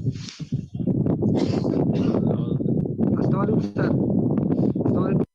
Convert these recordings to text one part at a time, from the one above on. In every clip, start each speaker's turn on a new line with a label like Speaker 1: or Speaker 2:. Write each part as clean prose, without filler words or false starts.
Speaker 1: Assalamualaikum, Ustaz. Assalamualaikum.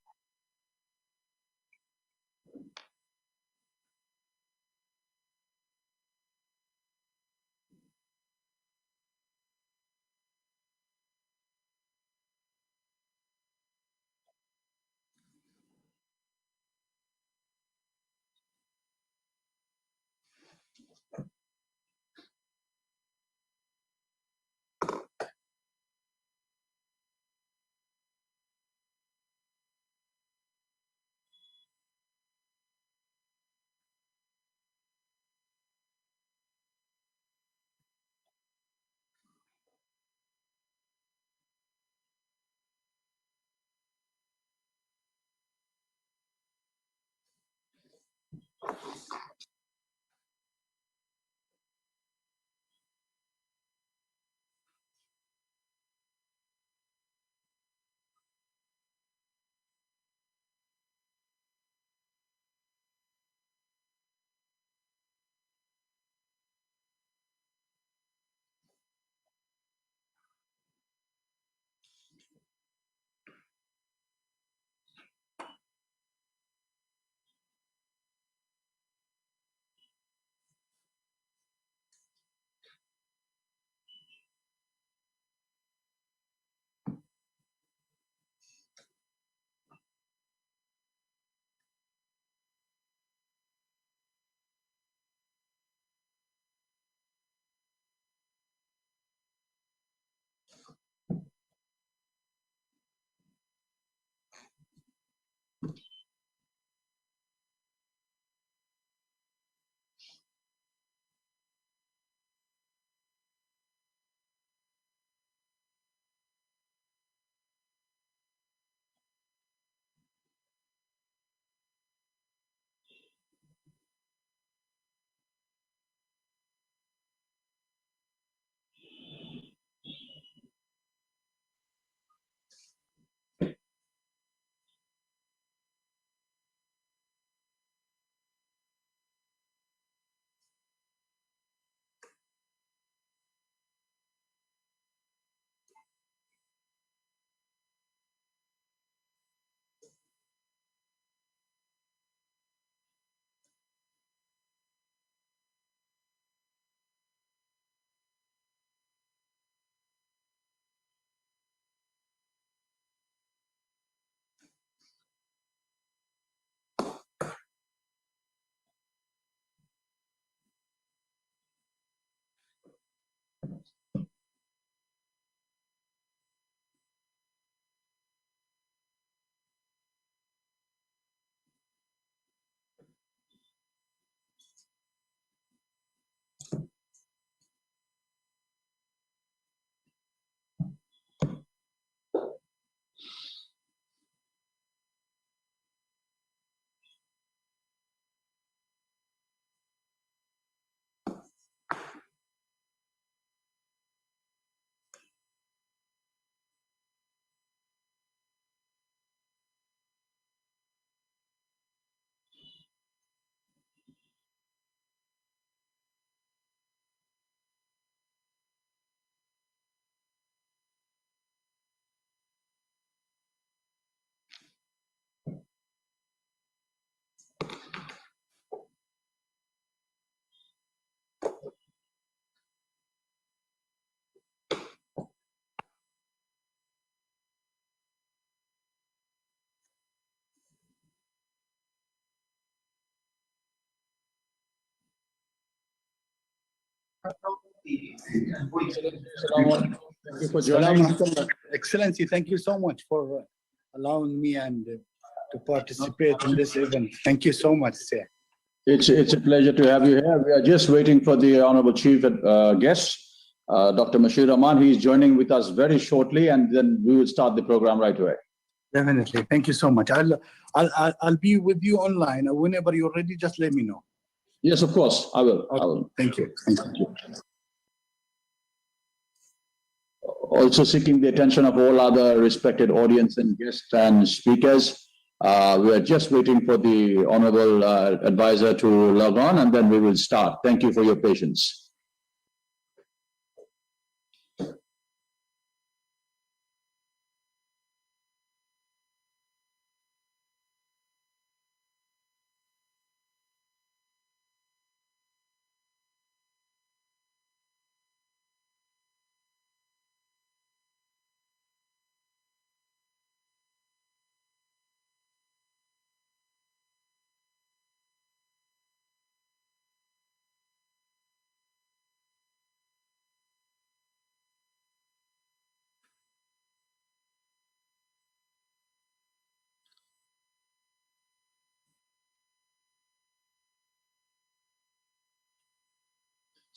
Speaker 2: Thank you for joining. Excellency, thank you so much for allowing me and to participate in this event. Thank you so much, sir.
Speaker 3: It's a pleasure to have you here. We are just waiting for the Honorable Chief Guest, Dr. Mashir Rahman. He is joining with us very shortly, and then we will start the program right away.
Speaker 2: Definitely. Thank you so much. I'll be with you online. Whenever you're ready, just let me know.
Speaker 3: Yes, of course. I will.
Speaker 2: Okay.
Speaker 3: I will.
Speaker 2: Thank you. Thank you.
Speaker 3: Also seeking the attention of all other respected audience and guests and speakers. We are just waiting for the Honorable Advisor to log on, and then we will start. Thank you for your patience.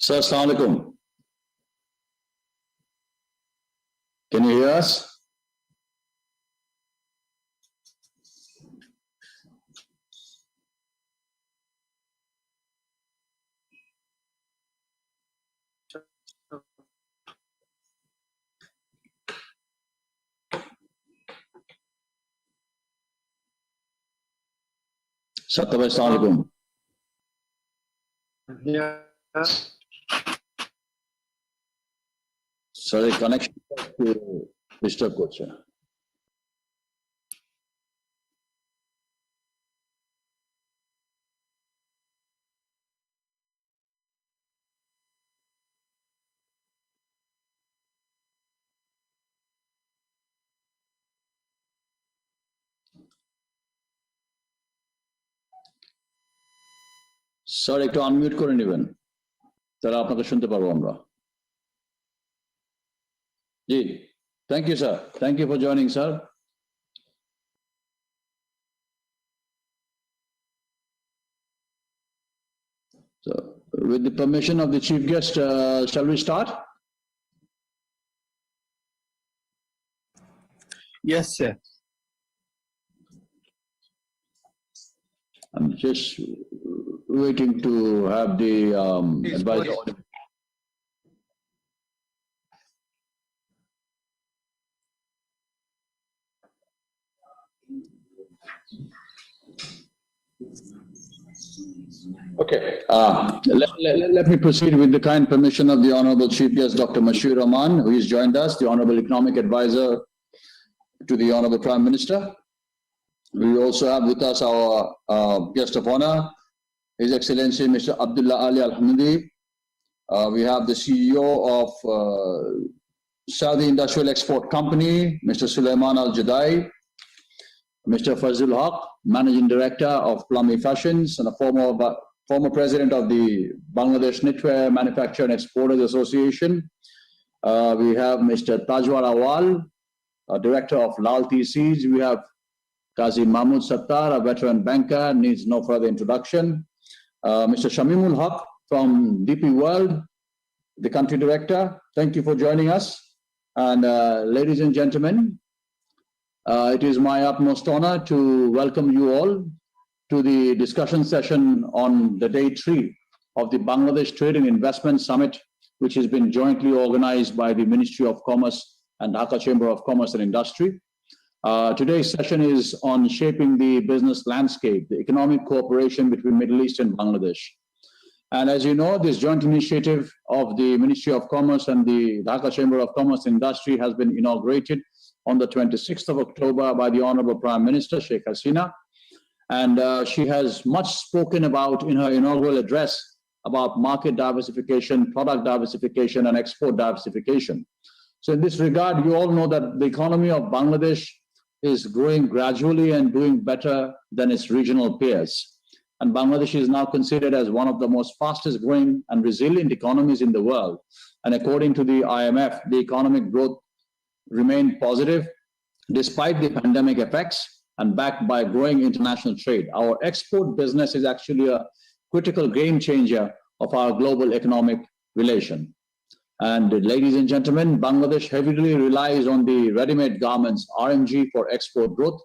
Speaker 3: Sir, Assalamu alaikum. Can you hear us? Sattar bhai, Assalamu alaikum.
Speaker 1: Yeah.
Speaker 3: Sorry, connection to disturb করছে। Sir একটু unmute করে নেবেন, তাহলে আপনাকে শুনতে পারবো আমরা। জি, thank you sir, thank you for joining sir. So, with the permission of the chief guest, shall we start?
Speaker 2: Yes, sir.
Speaker 3: I'm just waiting to have the
Speaker 1: Please,
Speaker 3: advisor.
Speaker 1: please.
Speaker 3: Okay, let me proceed with the kind permission of the Honorable Chief Guest, Dr. Mashir Rahman, who has joined us, the Honorable Economic Advisor to the Honorable Prime Minister. We also have with us our guest of honor, His Excellency Mr. Abdullah Ali Al-Hamidi. We have the CEO of Saudi Industrial Export Company, Mr. Sulaiman Al-Jadai, Mr. Fazul Haq, Managing Director of Plummy Fashions and a former president of the Bangladesh Knitwear Manufacturer and Exporters Association. We have Mr. Tajwar Awal, Director of Lal Seeds. We have Qazi Mahmood Sattar, a veteran banker, needs no further introduction. Mr. Shamimul Haq from DP World, the country director. Thank you for joining us. And ladies and gentlemen, it is my utmost honor to welcome you all to the discussion session on the day 3 of the Bangladesh Trade and Investment Summit, which has been jointly organized by the Ministry of Commerce and Dhaka Chamber of Commerce and Industry. Today's session is on shaping the business landscape, the economic cooperation between Middle East and Bangladesh. And as you know, this joint initiative of the Ministry of Commerce and the Dhaka Chamber of Commerce and Industry has been inaugurated on the 26th of October by the Honorable Prime Minister, Sheikh Hasina. And she has much spoken about in her inaugural address about market diversification, product diversification, and export diversification. So in this regard, you all know that the economy of Bangladesh is growing gradually and doing better than its regional peers. And Bangladesh is now considered as one of the most fastest growing and resilient economies in the world. And according to the IMF, the economic growth remained positive despite the pandemic effects and backed by growing international trade. Our export business is actually a critical game changer of our global economic relation. And ladies and gentlemen, Bangladesh heavily relies on the ready-made garments, RMG, for export growth.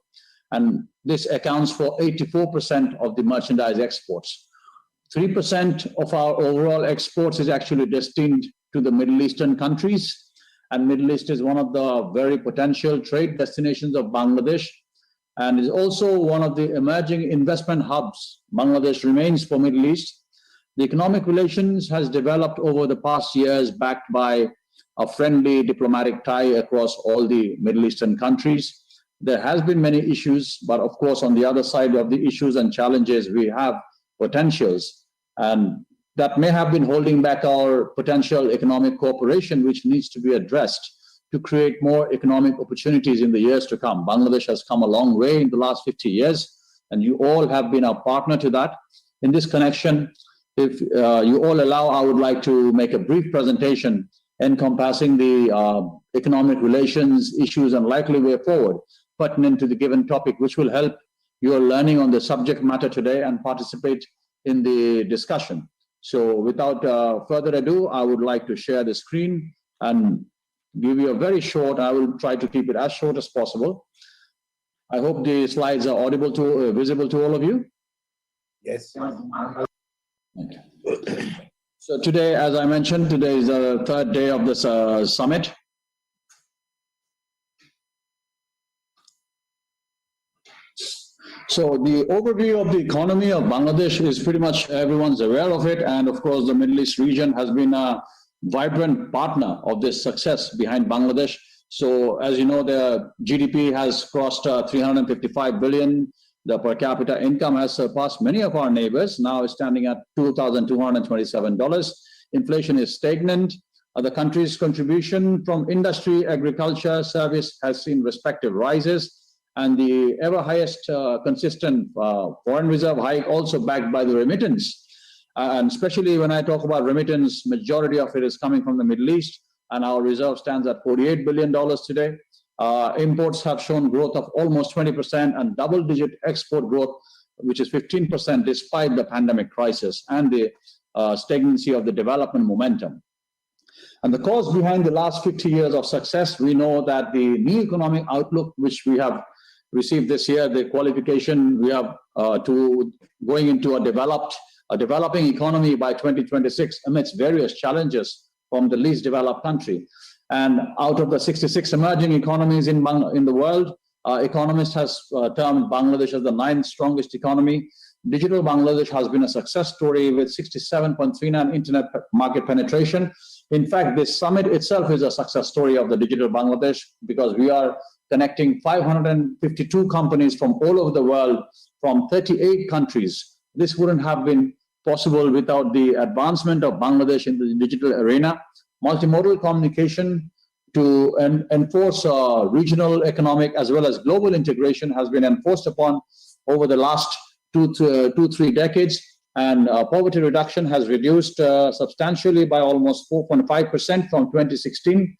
Speaker 3: And this accounts for 84% of the merchandise exports. 3% of our overall exports is actually destined to the Middle Eastern countries. And Middle East is one of the very potential trade destinations of Bangladesh and is also one of the emerging investment hubs Bangladesh remains for Middle East. The economic relations has developed over the past years backed by a friendly diplomatic tie across all the Middle Eastern countries. There has been many issues, but of course, on the other side of the issues and challenges, we have potentials. And that may have been holding back our potential economic cooperation, which needs to be addressed to create more economic opportunities in the years to come. Bangladesh has come a long way in the last 50 years, and you all have been a partner to that. In this connection, if you all allow, I would like to make a brief presentation encompassing the economic relations, issues, and likely way forward pertinent to the given topic, which will help your learning on the subject matter today and participate in the discussion. So without further ado, I would like to share the screen and give you a very short, I will try to keep it as short as possible. I hope the slides are audible to, visible to all of you.
Speaker 2: Yes.
Speaker 3: Okay. So today, as I mentioned, today is the third day of this summit. So the overview of the economy of Bangladesh is pretty much everyone's aware of it. And of course, the Middle East region has been a vibrant partner of this success behind Bangladesh. So as you know, the GDP has crossed 355 billion. The per capita income has surpassed many of our neighbors, now standing at $2,227. Inflation is stagnant. The country's contribution from industry, agriculture, service has seen respective rises. And the ever highest consistent foreign reserve hike also backed by the remittance. And especially when I talk about remittance, majority of it is coming from the Middle East, and our reserve stands at $48 billion today. Imports have shown growth of almost 20% and double-digit export growth, which is 15% despite the pandemic crisis and the stagnancy of the development momentum. And the cause behind the last 50 years of success, we know that the new economic outlook, which we have received this year, the qualification we have to going into a developing economy by 2026 amidst various challenges from the least developed country. And out of the 66 emerging economies in the world, economists has termed Bangladesh as the 9th strongest economy. Digital Bangladesh has been a success story with 67.39 internet market penetration. In fact, this summit itself is a success story of the Digital Bangladesh because we are connecting 552 companies from all over the world from 38 countries. This wouldn't have been possible without the advancement of Bangladesh in the digital arena. Multimodal communication to enforce regional economic as well as global integration has been enforced upon over the last 3 decades. And poverty reduction has reduced substantially by almost 4.5% from 2016.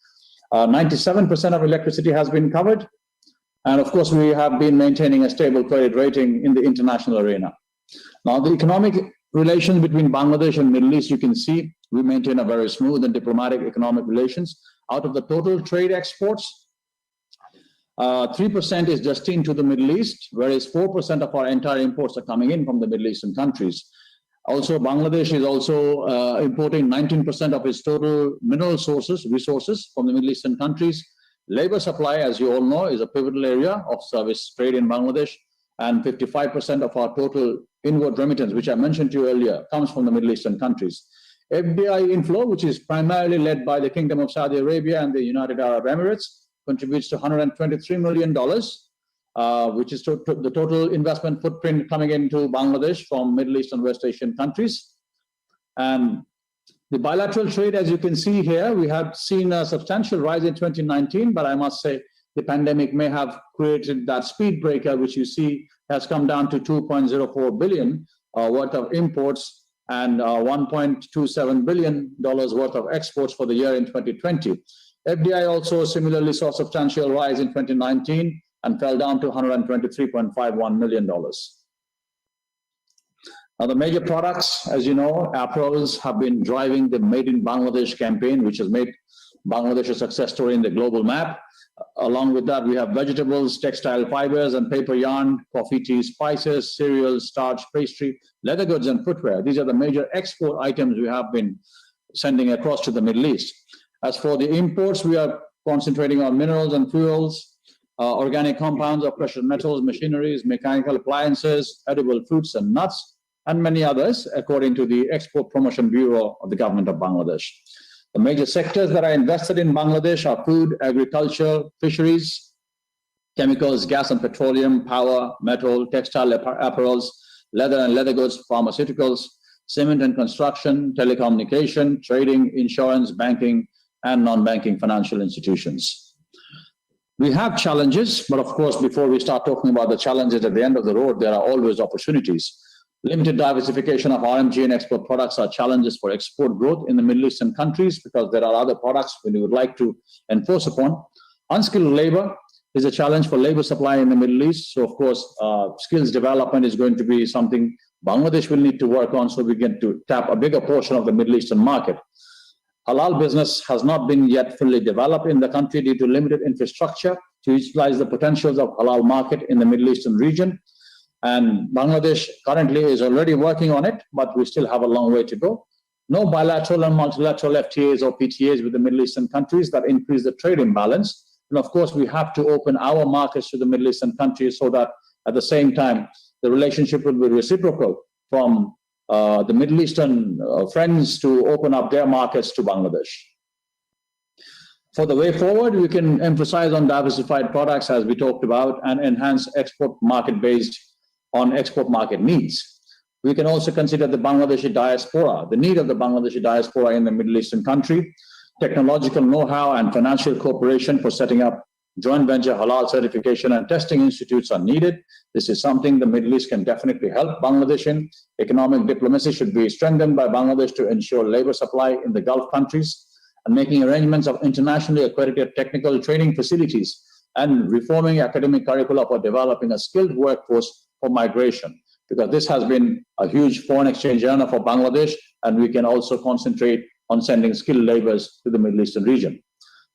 Speaker 3: 97% of electricity has been covered. And of course, we have been maintaining a stable credit rating in the international arena. Now, the economic relations between Bangladesh and Middle East, you can see we maintain a very smooth and diplomatic economic relations. Out of the total trade exports, 3% is destined to the Middle East, whereas 4% of our entire imports are coming in from the Middle Eastern countries. Also, Bangladesh is also importing 19% of its total mineral resources from the Middle Eastern countries. Labor supply, as you all know, is a pivotal area of service trade in Bangladesh, and 55% of our total inward remittance, which I mentioned to you earlier, comes from the Middle Eastern countries. FDI inflow, which is primarily led by the Kingdom of Saudi Arabia and the United Arab Emirates, contributes to $123 million. Which is the total investment footprint coming into Bangladesh from Middle East and West Asian countries. And the bilateral trade, as you can see here, we have seen a substantial rise in 2019, but I must say the pandemic may have created that speed breaker, which you see has come down to $2.04 billion worth of imports and $1.27 billion worth of exports for the year in 2020. FDI also similarly saw a substantial rise in 2019 and fell down to $123.51 million. Now, the major products, as you know, apparels have been driving the Made in Bangladesh campaign, which has made Bangladesh a success story in the global map. Along with that, we have vegetables, textile fibers, and paper yarn, coffee, tea, spices, cereals, starch, pastry, leather goods, and footwear. These are the major export items we have been sending across to the Middle East. As for the imports, we are concentrating on minerals and fuels, organic compounds of precious metals, machineries, mechanical appliances, edible fruits and nuts, and many others, according to the Export Promotion Bureau of the Government of Bangladesh. The major sectors that are invested in Bangladesh are food, agriculture, fisheries, chemicals, gas and petroleum, power, metal, textile apparels, leather and leather goods, pharmaceuticals, cement and construction, telecommunication, trading, insurance, banking, and non-banking financial institutions. We have challenges, but of course, before we start talking about the challenges at the end of the road, there are always opportunities. Limited diversification of RMG and export products are challenges for export growth in the Middle Eastern countries because there are other products we would like to enforce upon. Unskilled labor is a challenge for labor supply in the Middle East. So of course, skills development is going to be something Bangladesh will need to work on so we get to tap a bigger portion of the Middle Eastern market. Halal business has not been yet fully developed in the country due to limited infrastructure to utilize the potentials of halal market in the Middle Eastern region. And Bangladesh currently is already working on it, but we still have a long way to go. No bilateral and multilateral FTAs or PTAs with the Middle Eastern countries that increase the trade imbalance. And of course, we have to open our markets to the Middle Eastern countries so that at the same time, the relationship will be reciprocal from the Middle Eastern friends to open up their markets to Bangladesh. For the way forward, we can emphasize on diversified products as we talked about and enhance export market based on export market needs. We can also consider the Bangladeshi diaspora, the need of the Bangladeshi diaspora in the Middle Eastern country, technological know-how and financial cooperation for setting up joint venture halal certification and testing institutes are needed. This is something the Middle East can definitely help Bangladesh in. Economic diplomacy should be strengthened by Bangladesh to ensure labor supply in the Gulf countries and making arrangements of internationally accredited technical training facilities and reforming academic curricula for developing a skilled workforce for migration, because this has been a huge foreign exchange earner for Bangladesh, and we can also concentrate on sending skilled laborers to the Middle Eastern region.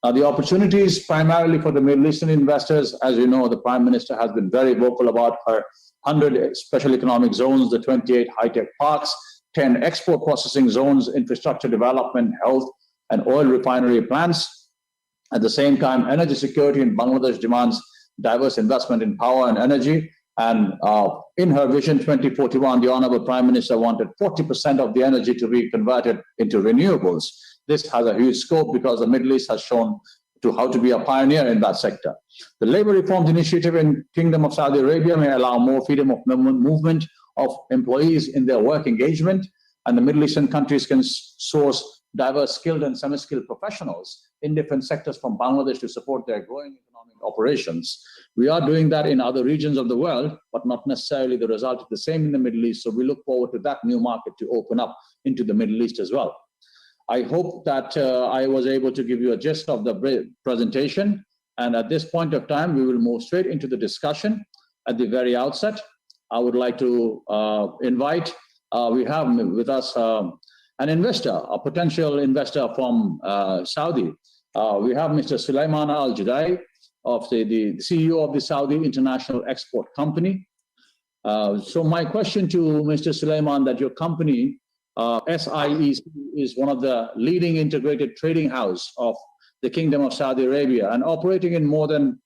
Speaker 3: Now, the opportunities primarily for the Middle Eastern investors, as you know, the Prime Minister has been very vocal about her 100 special economic zones, the 28 high-tech parks, 10 export processing zones, infrastructure development, health, and oil refinery plants. At the same time, energy security in Bangladesh demands diverse investment in power and energy. And in her Vision 2041, the Honorable Prime Minister wanted 40% of the energy to be converted into renewables. This has a huge scope because the Middle East has shown to how to be a pioneer in that sector. The Labor Reforms Initiative in Kingdom of Saudi Arabia may allow more freedom of movement of employees in their work engagement, and the Middle Eastern countries can source diverse skilled and semi-skilled professionals in different sectors from Bangladesh to support their growing economic operations. We are doing that in other regions of the world, but not necessarily the result is the same in the Middle East. So we look forward to that new market to open up into the Middle East as well. I hope that I was able to give you a gist of the presentation. And at this point of time, we will move straight into the discussion. At the very outset, I would like to invite, we have with us an investor, a potential investor from Saudi. We have Mr. Sulaiman Al-Judai, of the CEO of the Saudi International Export Company. So my question to Mr. Sulaiman, that your company, SIEC, is one of the leading integrated trading house of the Kingdom of Saudi Arabia and operating in more than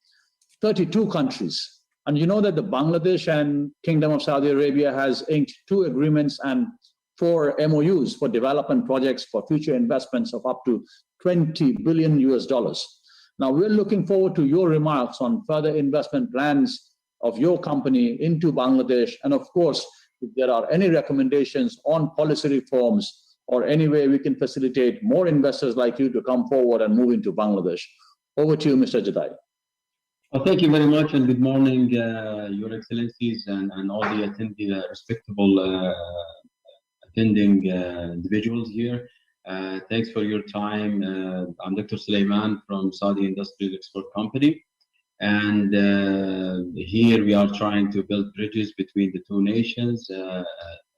Speaker 3: 32 countries. And you know that the Bangladesh and Kingdom of Saudi Arabia has inked 2 agreements and 4 MOUs for development projects for future investments of up to $20 billion US. Now, we're looking forward to your remarks on further investment plans of your company into Bangladesh. And of course, if there are any recommendations on policy reforms or any way we can facilitate more investors like you to come forward and move into Bangladesh. Over to you, Mr. Judai.
Speaker 4: Well, thank you very much, and good morning, Your Excellencies, and all the respectable attending individuals here. Thanks for your time. I'm Dr. Sulaiman from Saudi Industrial Export Company. And here we are trying to build bridges between the 2 nations,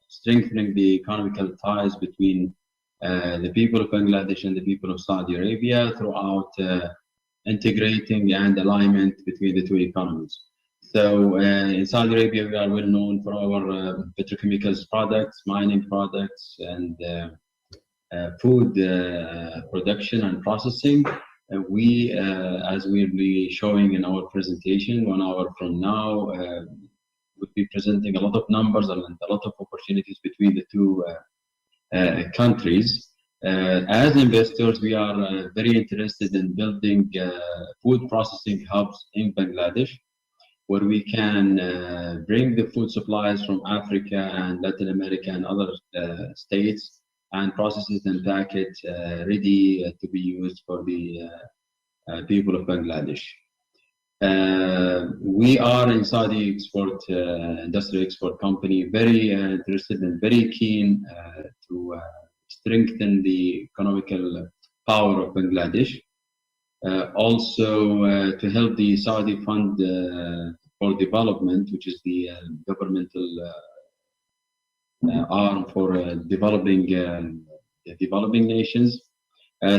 Speaker 4: strengthening the economical ties between the people of Bangladesh and the people of Saudi Arabia throughout integrating and alignment between the 2 economies. So in Saudi Arabia, we are well known for our petrochemicals products, mining products, and food production and processing. We, as we'll be showing in our presentation 1 hour from now, we'll be presenting a lot of numbers and a lot of opportunities between the 2 countries. As investors, we are very interested in building food processing hubs in Bangladesh, where we can bring the food supplies from Africa and Latin America and other states and process it and pack it ready to be used for the people of Bangladesh. We are in Saudi Industrial Export Company very interested and very keen to strengthen the economical power of Bangladesh. Also to help the Saudi Fund for Development, which is the governmental arm for developing nations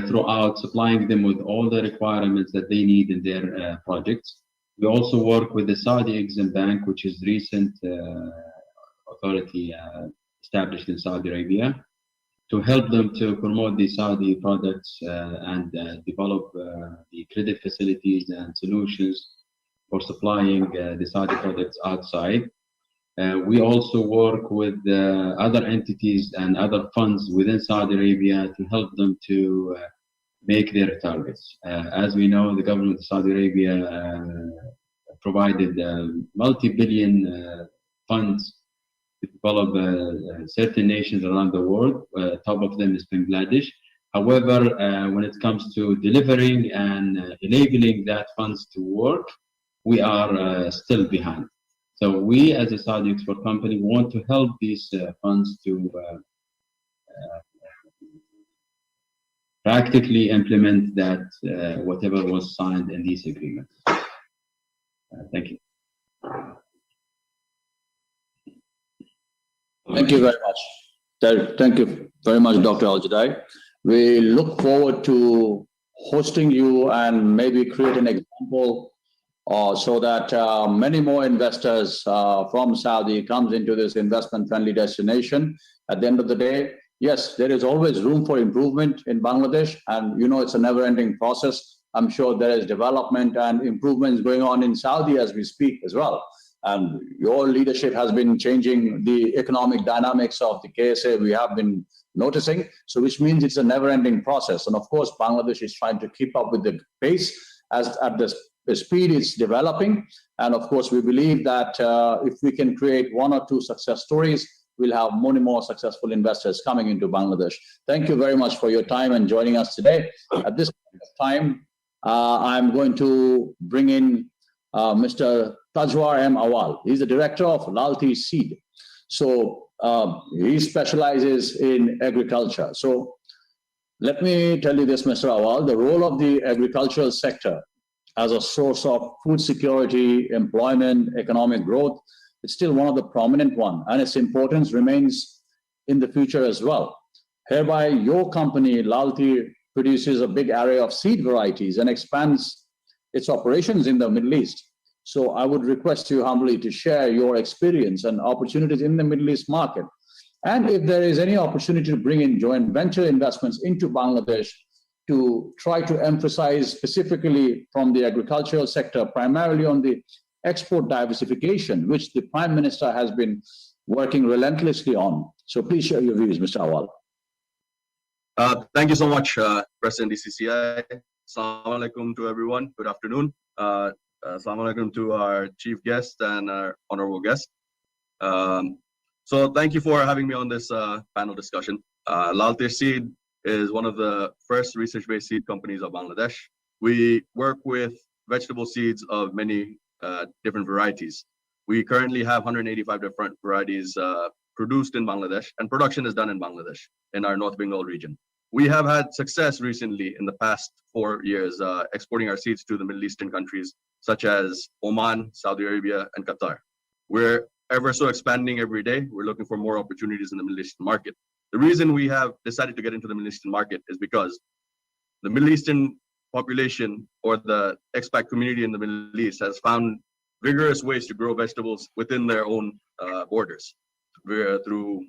Speaker 4: throughout supplying them with all the requirements that they need in their projects. We also work with the Saudi Exim Bank, which is recent authority established in Saudi Arabia, to help them to promote the Saudi products and develop the credit facilities and solutions for supplying the Saudi products outside. We also work with other entities and other funds within Saudi Arabia to help them to make their targets. As we know, the government of Saudi Arabia provided multi-billion funds to develop certain nations around the world. Top of them is Bangladesh. However, when it comes to delivering and enabling that funds to work, we are still behind. So we, as a Saudi export company, want to help these funds to practically implement that whatever was signed in these agreements. Thank you.
Speaker 3: Thank you very much. Thank you very much, Dr. Al-Jadai. We look forward to hosting you and maybe create an example so that many more investors from Saudi comes into this investment-friendly destination. At the end of the day, yes, there is always room for improvement in Bangladesh, and you know it's a never-ending process. I'm sure there is development and improvements going on in Saudi as we speak as well. And your leadership has been changing the economic dynamics of the KSA we have been noticing, so which means it's a never-ending process. And of course, Bangladesh is trying to keep up with the pace as at the speed it's developing. And of course, we believe that if we can create one or two success stories, we'll have many more successful investors coming into Bangladesh. Thank you very much for your time and joining us today. At this time, I'm going to bring in Mr. Tajwar M. Awal. He's the director of Lalti Seed. So he specializes in agriculture. So let me tell you this, Mr. Awal, the role of the agricultural sector as a source of food security, employment, economic growth, it's still one of the prominent one, and its importance remains in the future as well. Hereby, your company, Lalti, produces a big array of seed varieties and expands its operations in the Middle East. So I would request you humbly to share your experience and opportunities in the Middle East market. And if there is any opportunity to bring in joint venture investments into Bangladesh to try to emphasize specifically from the agricultural sector, primarily on the export diversification, which the Prime Minister has been working relentlessly on. So please share your views, Mr. Awal.
Speaker 5: Thank you so much, President DCCI. Assalamu alaikum to everyone. Good afternoon. Assalamu alaikum to our chief guest and our honorable guest. So thank you for having me on this panel discussion. Lalti Seed is one of the first research-based seed companies of Bangladesh. We work with vegetable seeds of many different varieties. We currently have 185 different varieties produced in Bangladesh, and production is done in Bangladesh in our North Bengal region. We have had success recently in the past 4 years exporting our seeds to the Middle Eastern countries such as Oman, Saudi Arabia, and Qatar. We're ever so expanding every day. We're looking for more opportunities in the Middle Eastern market. The reason we have decided to get into the Middle Eastern market is because the Middle Eastern population or the expat community in the Middle East has found vigorous ways to grow vegetables within their own borders through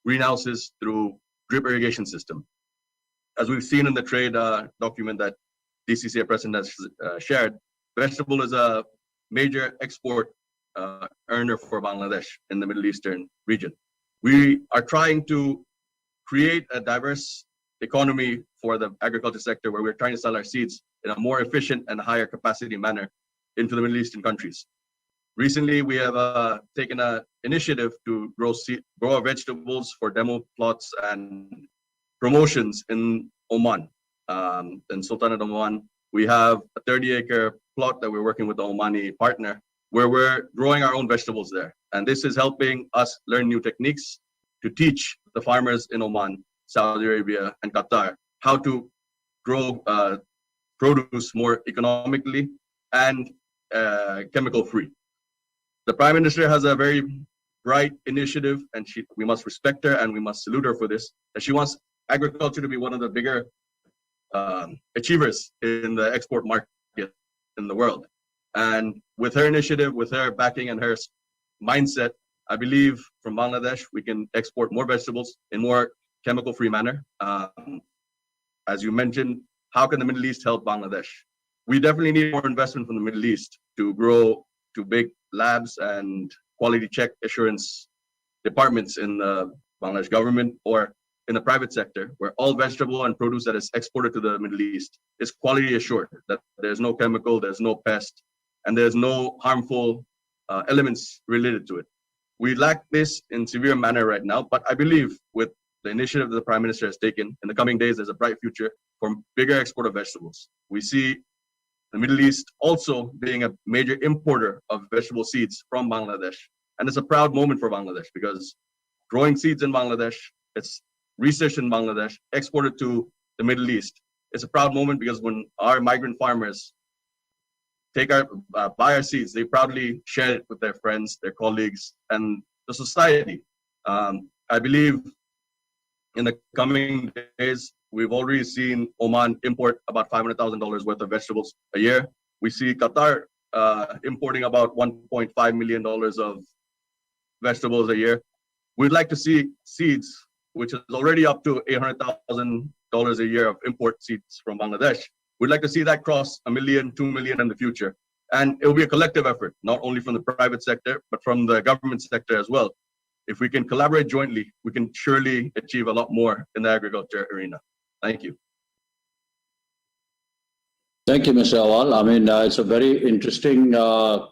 Speaker 5: greenhouses, through drip irrigation system. As we've seen in the trade document that DCCA President has shared, vegetable is a major export earner for Bangladesh in the Middle Eastern region. We are trying to create a diverse economy for the agriculture sector where we're trying to sell our seeds in a more efficient and higher capacity manner into the Middle Eastern countries. Recently, we have taken an initiative to grow our vegetables for demo plots and promotions in Oman. In Sultanate Oman, we have a 30-acre plot that we're working with the Omani partner where we're growing our own vegetables there. And this is helping us learn new techniques to teach the farmers in Oman, Saudi Arabia, and Qatar how to grow produce more economically and chemical-free. The Prime Minister has a very bright initiative, and we must respect her and we must salute her for this. And she wants agriculture to be one of the bigger achievers in the export market in the world. And with her initiative, with her backing and her mindset, I believe from Bangladesh, we can export more vegetables in more chemical-free manner. As you mentioned, how can the Middle East help Bangladesh? We definitely need more investment from the Middle East to grow to big labs and quality check assurance departments in the Bangladesh government or in the private sector, where all vegetable and produce that is exported to the Middle East is quality assured, that there's no chemical, there's no pest, and there's no harmful elements related to it. We lack this in severe manner right now, but I believe with the initiative that the Prime Minister has taken, in the coming days, there's a bright future for bigger export of vegetables. We see the Middle East also being a major importer of vegetable seeds from Bangladesh. And it's a proud moment for Bangladesh because growing seeds in Bangladesh, it's researched in Bangladesh, exported to the Middle East. It's a proud moment because when our migrant farmers buy our seeds, they proudly share it with their friends, their colleagues, and the society. I believe in the coming days, we've already seen Oman import about $500,000 worth of vegetables a year. We see Qatar importing about $1.5 million of vegetables a year. We'd like to see seeds, which is already up to $800,000 a year of import seeds from Bangladesh. We'd like to see that cross $1 million, $2 million in the future. And it will be a collective effort, not only from the private sector, but from the government sector as well. If we can collaborate jointly, we can surely achieve a lot more in the agriculture arena. Thank you.
Speaker 3: Thank you, Mr. Awal. I mean, it's a very interesting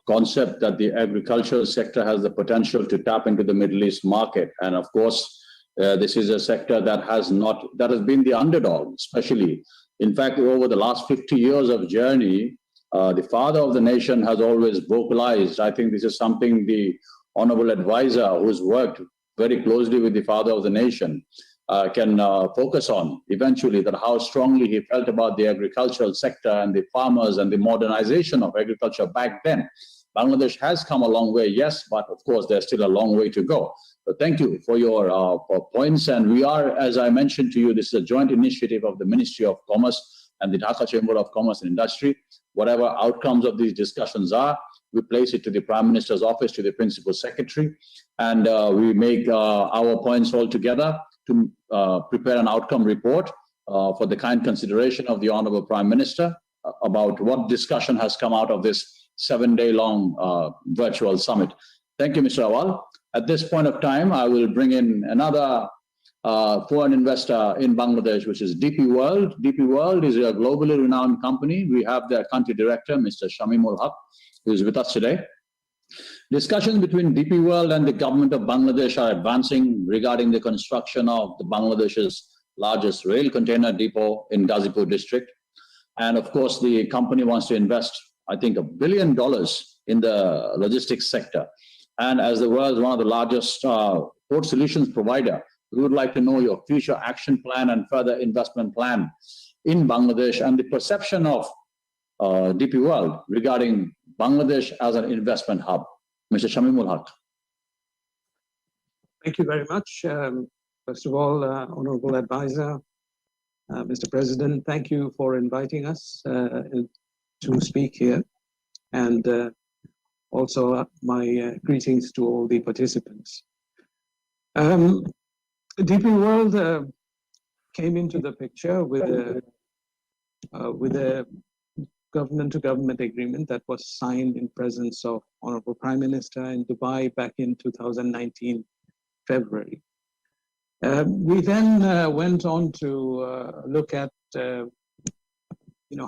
Speaker 3: concept that the agricultural sector has the potential to tap into the Middle East market. And of course, this is a sector that has been the underdog, especially. In fact, over the last 50 years of journey, the father of the nation has always vocalized. I think this is something the honorable advisor, who's worked very closely with the father of the nation, can focus on eventually, that how strongly he felt about the agricultural sector and the farmers and the modernization of agriculture back then. Bangladesh has come a long way, yes, but of course, there's still a long way to go. So thank you for your points. And we are, as I mentioned to you, this is a joint initiative of the Ministry of Commerce and the Dhaka Chamber of Commerce and Industry. Whatever outcomes of these discussions are, we place it to the Prime Minister's office, to the Principal Secretary, and we make our points all together to prepare an outcome report for the kind consideration of the Honorable Prime Minister about what discussion has come out of this 7-day-long virtual summit. Thank you, Mr. Awal. At this point of time, I will bring in another foreign investor in Bangladesh, which is DP World. DP World is a globally renowned company. We have their country director, Mr. Shamimul Haq, who is with us today. Discussions between DP World and the government of Bangladesh are advancing regarding the construction of the Bangladesh's largest rail container depot in Ghazipur district. And of course, the company wants to invest, I think, $1 billion in the logistics sector. And as the world's one of the largest port solutions provider, we would like to know your future action plan and further investment plan in Bangladesh and the perception of DP World regarding Bangladesh as an investment hub. Mr. Shamimul Haq.
Speaker 1: Thank you very much. First of all, Honorable Advisor, Mr. President, thank you for inviting us to speak here. And also my greetings to all the participants. DP World came into the picture with a government-to-government agreement that was signed in presence of Honorable Prime Minister in Dubai back in 2019, February. We then went on to look at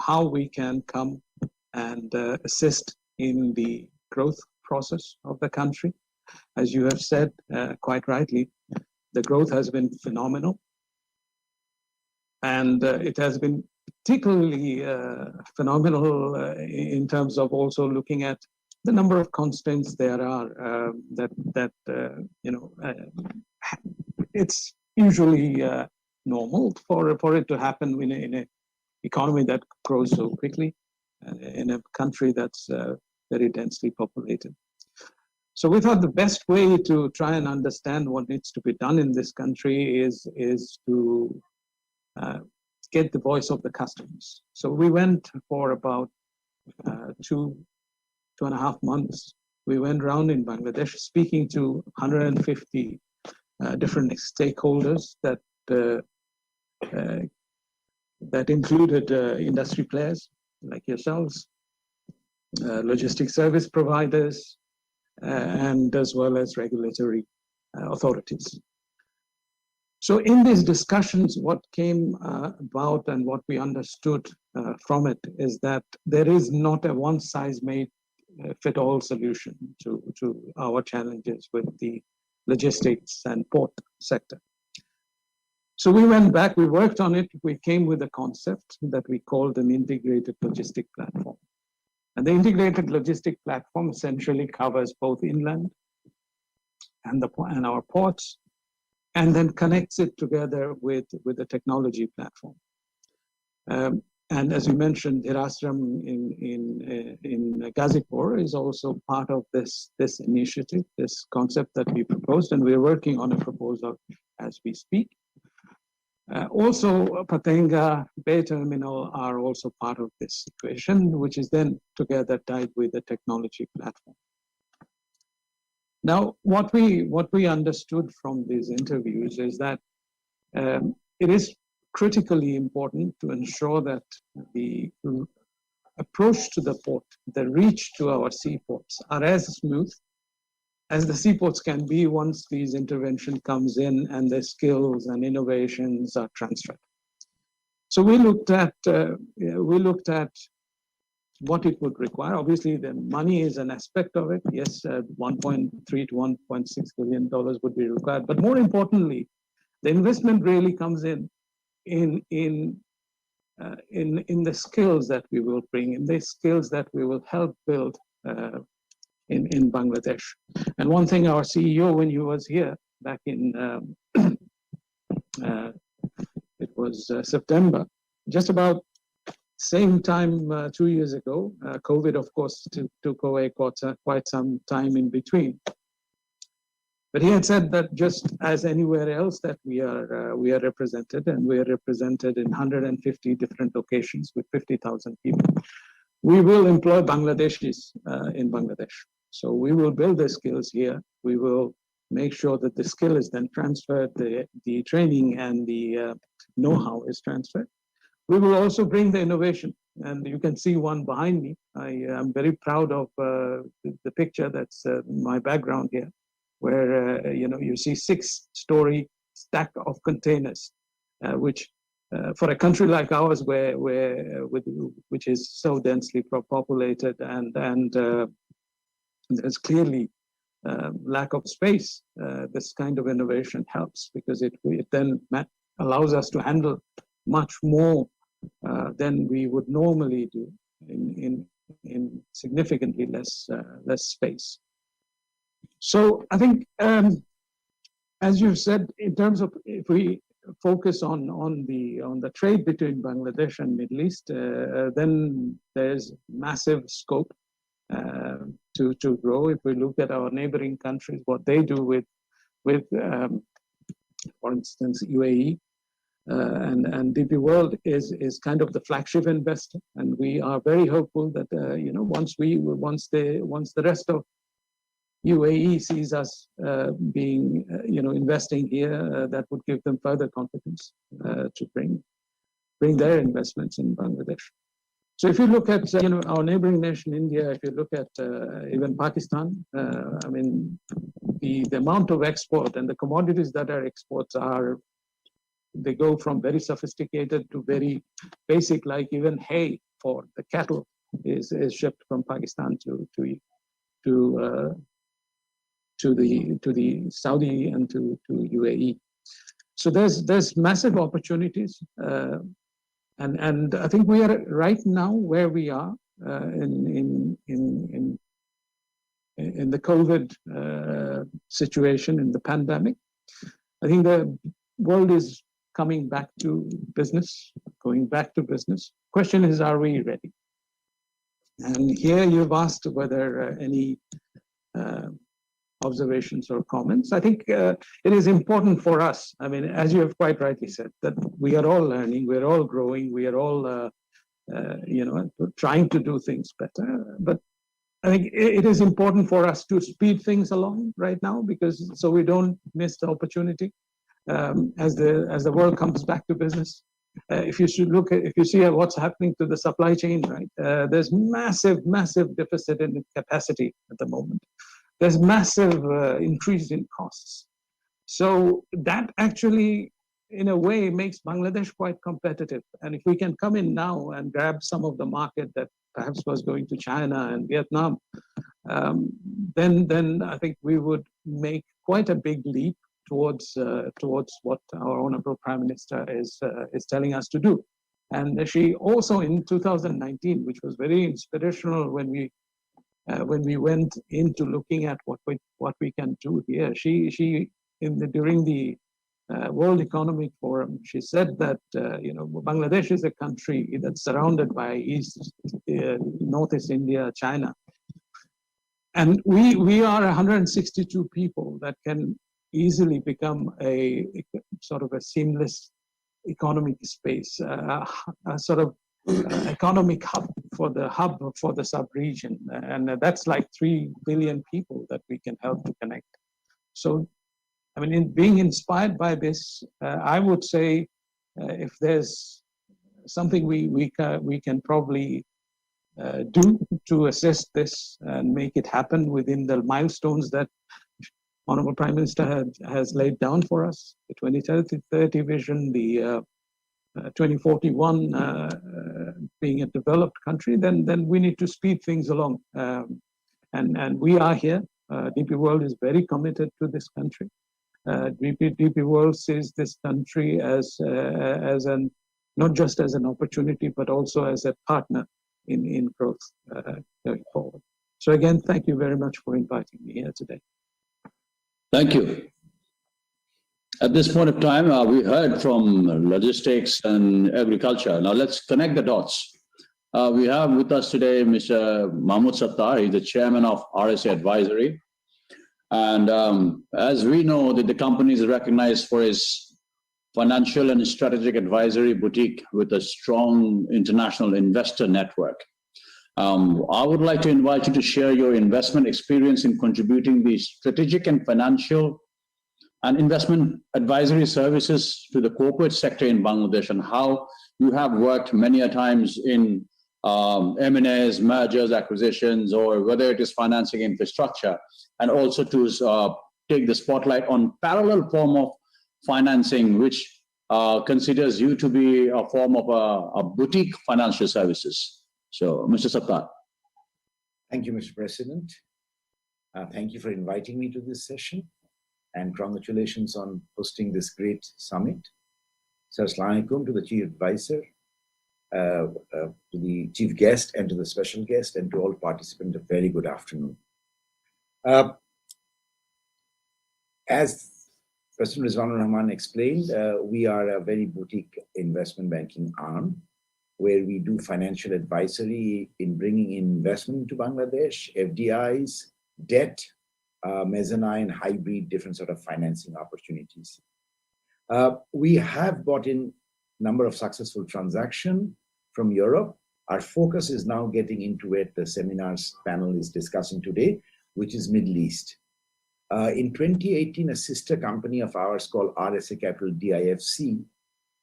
Speaker 1: how we can come and assist in the growth process of the country. As you have said quite rightly, the growth has been phenomenal, and it has been particularly phenomenal in terms of also looking at the number of constraints there are it's usually normal for it to happen in an economy that grows so quickly in a country that's very densely populated. So we thought the best way to try and understand what needs to be done in this country is to get the voice of the customers. So we went for about 2.5 months. We went around in Bangladesh speaking to 150 different stakeholders that included industry players like yourselves, logistic service providers, and as well as regulatory authorities. So in these discussions, what came about and what we understood from it is that there is not a one-size-fit-all solution to our challenges with the logistics and port sector. So we went back, we worked on it, we came with a concept that we called an integrated logistic platform. And the integrated logistic platform essentially covers both inland and our ports, and then connects it together with the technology platform. And as you mentioned, Hirasram in Gazipur is also part of this initiative, this concept that we proposed, and we're working on a proposal as we speak. Also, Patenga Bay Terminal are also part of this equation, which is then together tied with the technology platform. Now, what we understood from these interviews is that it is critically important to ensure that the approach to the port, the reach to our seaports are as smooth as the seaports can be once these intervention comes in and the skills and innovations are transferred. So we looked at what it would require. Obviously, the money is an aspect of it. Yes, 1.3 to 1.6 billion dollars would be required, but more importantly, the investment really comes in the skills that we will bring, in the skills that we will help build in Bangladesh. And one thing our CEO, when he was here back in it was September, just about same time 2 years ago, COVID, of course, took away quite some time in between. But he had said that just as anywhere else that we are represented, and we are represented in 150 different locations with 50,000 people, we will employ Bangladeshis in Bangladesh. So we will build the skills here. We will make sure that the skill is then transferred, the training and the know-how is transferred. We will also bring the innovation, and you can see one behind me. I am very proud of the picture that's my background here, where you see 6-story stack of containers, which for a country like ours, which is so densely populated and there's clearly lack of space, this kind of innovation helps because it then allows us to handle much more than we would normally do in significantly less space. So I think, as you said, in terms of if we focus on the trade between Bangladesh and Middle East, then there's massive scope to grow. If we look at our neighboring countries, what they do with for instance, UAE and DP World is kind of the flagship investor, and we are very hopeful that once the rest of UAE sees us investing here, that would give them further confidence to bring their investments in Bangladesh. So if you look at our neighboring nation, India, if you look at even Pakistan, I mean, the amount of export and the commodities that are exports they go from very sophisticated to very basic, like even hay for the cattle is shipped from Pakistan to the Saudi and to UAE. So there's massive opportunities. And I think we are right now where we are in the COVID situation, in the pandemic. I think the world is coming back to business, going back to business. Question is, are we ready? And here you've asked whether any observations or comments. I think it is important for us. I mean, as you have quite rightly said, that we are all learning, we're all growing, we are all, trying to do things better. But I think it is important for us to speed things along right now, because so we don't miss the opportunity as the world comes back to business. If you see what's happening to the supply chain, right? There's massive deficit in capacity at the moment. There's massive increase in costs. So that actually, in a way, makes Bangladesh quite competitive. And if we can come in now and grab some of the market that perhaps was going to China and Vietnam, then I think we would make quite a big leap towards what our honorable Prime Minister is telling us to do. And she also, in 2019, which was very inspirational when we went into looking at what we can do here, she during the World Economic Forum, she said that Bangladesh is a country that's surrounded by Northeast India, China, and we are 162 people that can easily become a sort of a seamless economic space, a sort of economic hub for the sub-region, and that's like 3 billion people that we can help to connect. So, I mean, in being inspired by this, I would say, if there's something we can probably do to assist this and make it happen within the milestones that Honorable Prime Minister has laid down for us, the 2030 vision, the 2041 being a developed country, then we need to speed things along. And we are here. DP World is very committed to this country. DP World sees this country as not just as an opportunity, but also as a partner in growth going forward. So again, thank you very much for inviting me here today.
Speaker 3: Thank you. At this point of time, we heard from logistics and agriculture. Now let's connect the dots. We have with us today Mr. Mahmood Sattar. He's the chairman of RSA Advisory. And as we know, that the company is recognized for its financial and strategic advisory boutique with a strong international investor network. I would like to invite you to share your investment experience in contributing the strategic and financial and investment advisory services to the corporate sector in Bangladesh, and how you have worked many a times in M&As, mergers, acquisitions, or whether it is financing infrastructure, and also to take the spotlight on parallel form of financing, which considers you to be a form of a boutique financial services. So, Mr. Sattar.
Speaker 6: Thank you, Mr. President. Thank you for inviting me to this session, and congratulations on hosting this great summit. So, Assalamu alaikum to the Chief Advisor, to the Chief Guest, and to the special guest, and to all participants, a very good afternoon. As President Rizwanur Rahman explained, we are a very boutique investment banking arm, where we do financial advisory in bringing in investment to Bangladesh, FDIs, debt, mezzanine, hybrid, different sort of financing opportunities. We have brought in a number of successful transactions from Europe. Our focus is now getting into it, the seminars panel is discussing today, which is Middle East. In 2018, a sister company of ours called RSA Capital DIFC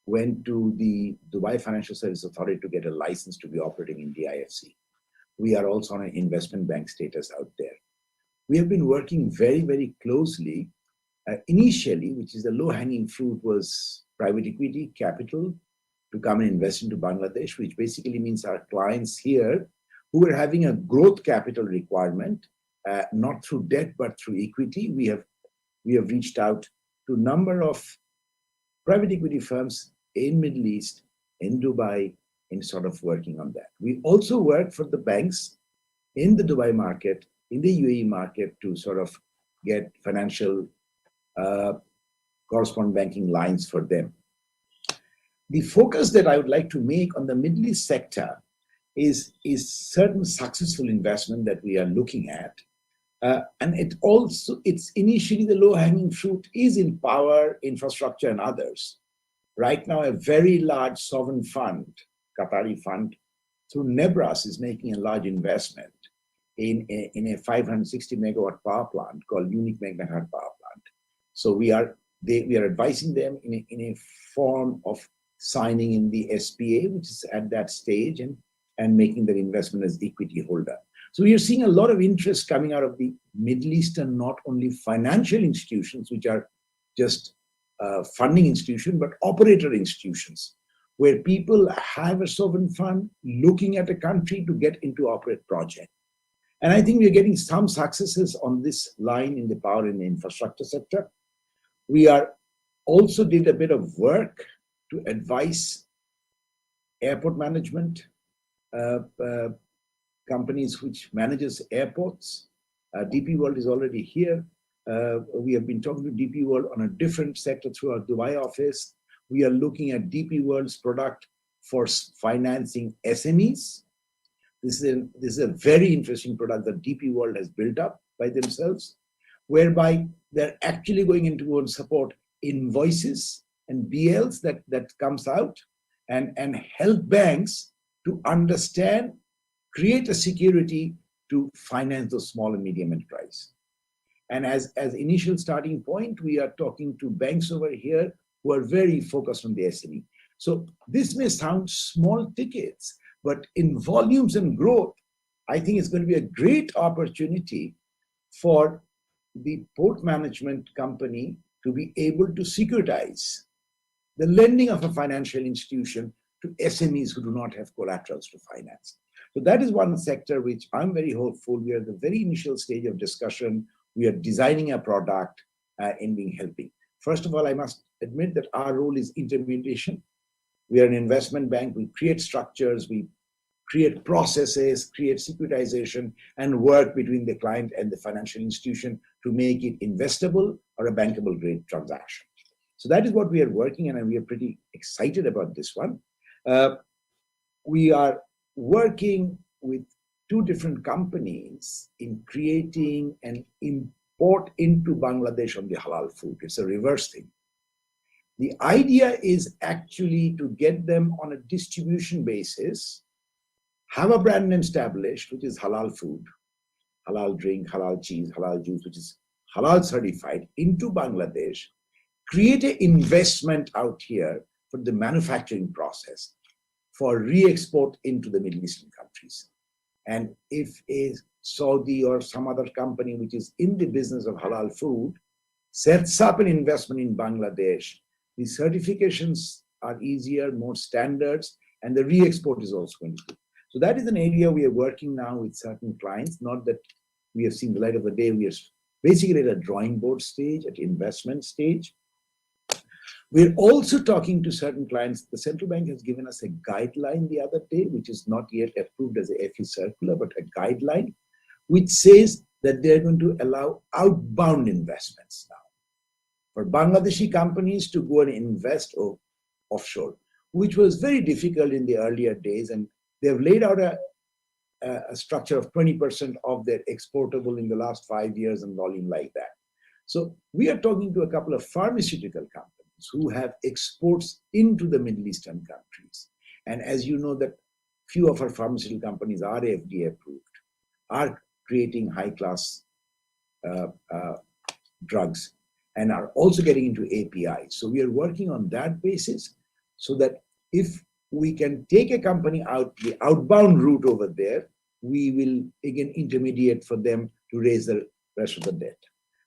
Speaker 6: went to the Dubai Financial Services Authority to get a license to be operating in DIFC. We are also on an investment bank status out there. We have been working very, very closely. Initially, which is the low-hanging fruit, was private equity capital to come and invest into Bangladesh, which basically means our clients here who were having a growth capital requirement, not through debt, but through equity. We have reached out to a number of private equity firms in Middle East, in Dubai, in sort of working on that. We also work for the banks in the Dubai market, in the UAE market, to sort of get financial correspondent banking lines for them. The focus that I would like to make on the Middle East sector is certain successful investment that we are looking at. And it's initially the low-hanging fruit is in power, infrastructure, and others. Right now, a very large sovereign fund, Qatari fund, through Nebras is making a large investment in a 560 megawatt power plant called Unique Megawatt Power Plant. So we are advising them in a form of signing in the SPA, which is at that stage, and making their investment as equity holder. So we are seeing a lot of interest coming out of the Middle Eastern, not only financial institutions, which are just funding institutions, but operator institutions, where people have a sovereign fund looking at a country to get into operate project. And I think we're getting some successes on this line in the power and the infrastructure sector. We also did a bit of work to advise airport management companies which manages airports. DP World is already here. We have been talking to DP World on a different sector through our Dubai office. We are looking at DP World's product for financing SMEs. This is a very interesting product that DP World has built up by themselves, whereby they're actually going into and support invoices and BLs that comes out and help banks to understand, create a security to finance those small and medium enterprise. And as initial starting point, we are talking to banks over here who are very focused on the SME. So this may sound small tickets, but in volumes and growth, I think it's going to be a great opportunity for the port management company to be able to securitize the lending of a financial institution to SMEs who do not have collaterals to finance. So that is one sector which I'm very hopeful. We are at the very initial stage of discussion. We are designing a product in being helping. First of all, I must admit that our role is intermediation. We are an investment bank. We create structures, we create processes, create securitization, and work between the client and the financial institution to make it investable or a bankable grade transaction. So that is what we are working on, and we are pretty excited about this one. We are working with two different companies in creating an import into Bangladesh on the halal food. It's a reverse thing. The idea is actually to get them on a distribution basis, have a brand name established, which is halal food, halal drink, halal cheese, halal juice, which is halal certified, into Bangladesh, create an investment out here for the manufacturing process for re-export into the Middle Eastern countries. And if a Saudi or some other company which is in the business of halal food sets up an investment in Bangladesh, the certifications are easier, more standards, and the re-export is also going to be. So that is an area we are working now with certain clients, not that we have seen the light of the day. We are basically at a drawing board stage, at investment stage. We're also talking to certain clients. The central bank has given us a guideline the other day, which is not yet approved as a FE circular, but a guideline, which says that they're going to allow outbound investments now for Bangladeshi companies to go and invest offshore, which was very difficult in the earlier days. And they've laid out a structure of 20% of their exportable in the last 5 years and volume like that. So we are talking to a couple of pharmaceutical companies who have exports into the Middle Eastern countries. And as you know, that few of our pharmaceutical companies are FDA approved, are creating high-class drugs, and are also getting into API. So we are working on that basis so that if we can take a company out the outbound route over there, we will again intermediate for them to raise the rest of the debt.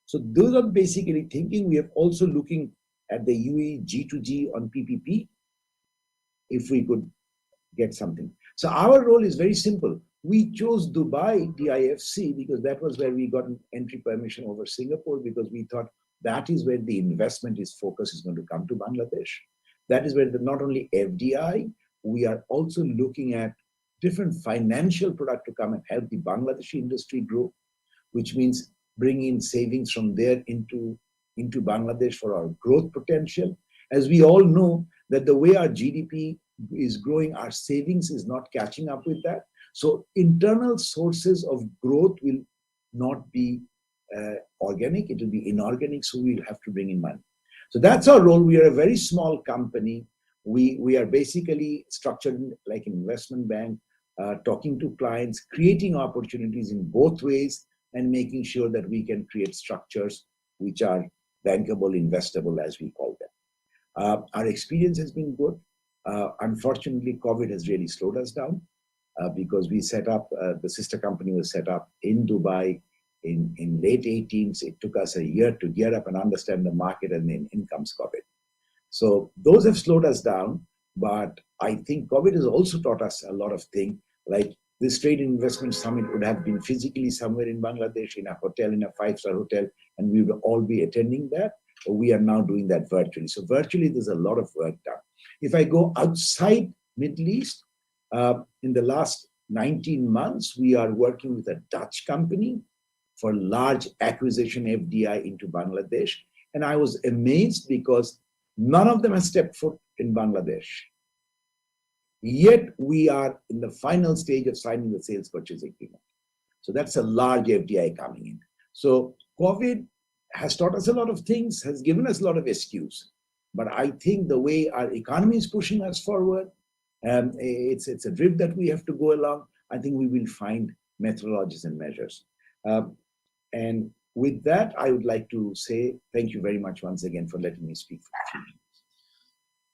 Speaker 6: So those are basically thinking. We are also looking at the UAE G2G on PPP, if we could get something. So our role is very simple. We chose Dubai DIFC because that was where we got an entry permission over Singapore, because we thought that is where the investment focus is going to come to Bangladesh. That is where not only FDI, we are also looking at different financial product to come and help the Bangladeshi industry grow, which means bring in savings from there into Bangladesh for our growth potential. As we all know that the way our GDP is growing, our savings is not catching up with that. So internal sources of growth will not be organic, it will be inorganic, so we'll have to bring in money. So that's our role. We are a very small company. We are basically structured like an investment bank, talking to clients, creating opportunities in both ways, and making sure that we can create structures which are bankable, investable, as we call them. Our experience has been good. Unfortunately, COVID has really slowed us down because we set up, the sister company was set up in Dubai in late 18s. It took us a year to gear up and understand the market, and then in comes COVID. So those have slowed us down, but I think COVID has also taught us a lot of things, like this trade investment summit would have been physically somewhere in Bangladesh, in a hotel, in a five-star hotel, and we would all be attending that. We are now doing that virtually. So virtually, there's a lot of work done. If I go outside Middle East, in the last 19 months, we are working with a Dutch company for large acquisition FDI into Bangladesh. And I was amazed because none of them has stepped foot in Bangladesh. Yet we are in the final stage of signing the sales purchase agreement. So that's a large FDI coming in. So COVID has taught us a lot of things, has given us a lot of excuse. But I think the way our economy is pushing us forward, it's a drift that we have to go along. I think we will find methodologies and measures. And with that, I would like to say thank you very much once again for letting me speak for a few minutes.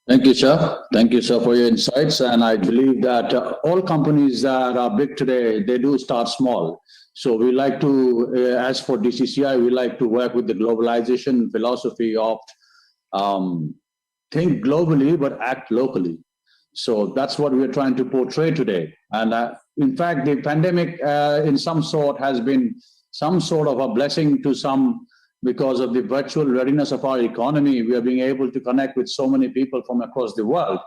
Speaker 3: Thank you, sir. Thank you, sir, for your insights. And I believe that all companies that are big today, they do start small. So we like to, as for DCCI, we like to work with the globalization philosophy of think globally, but act locally. So that's what we're trying to portray today. And in fact, the pandemic in some sort has been some sort of a blessing to some, because of the virtual readiness of our economy. We are being able to connect with so many people from across the world.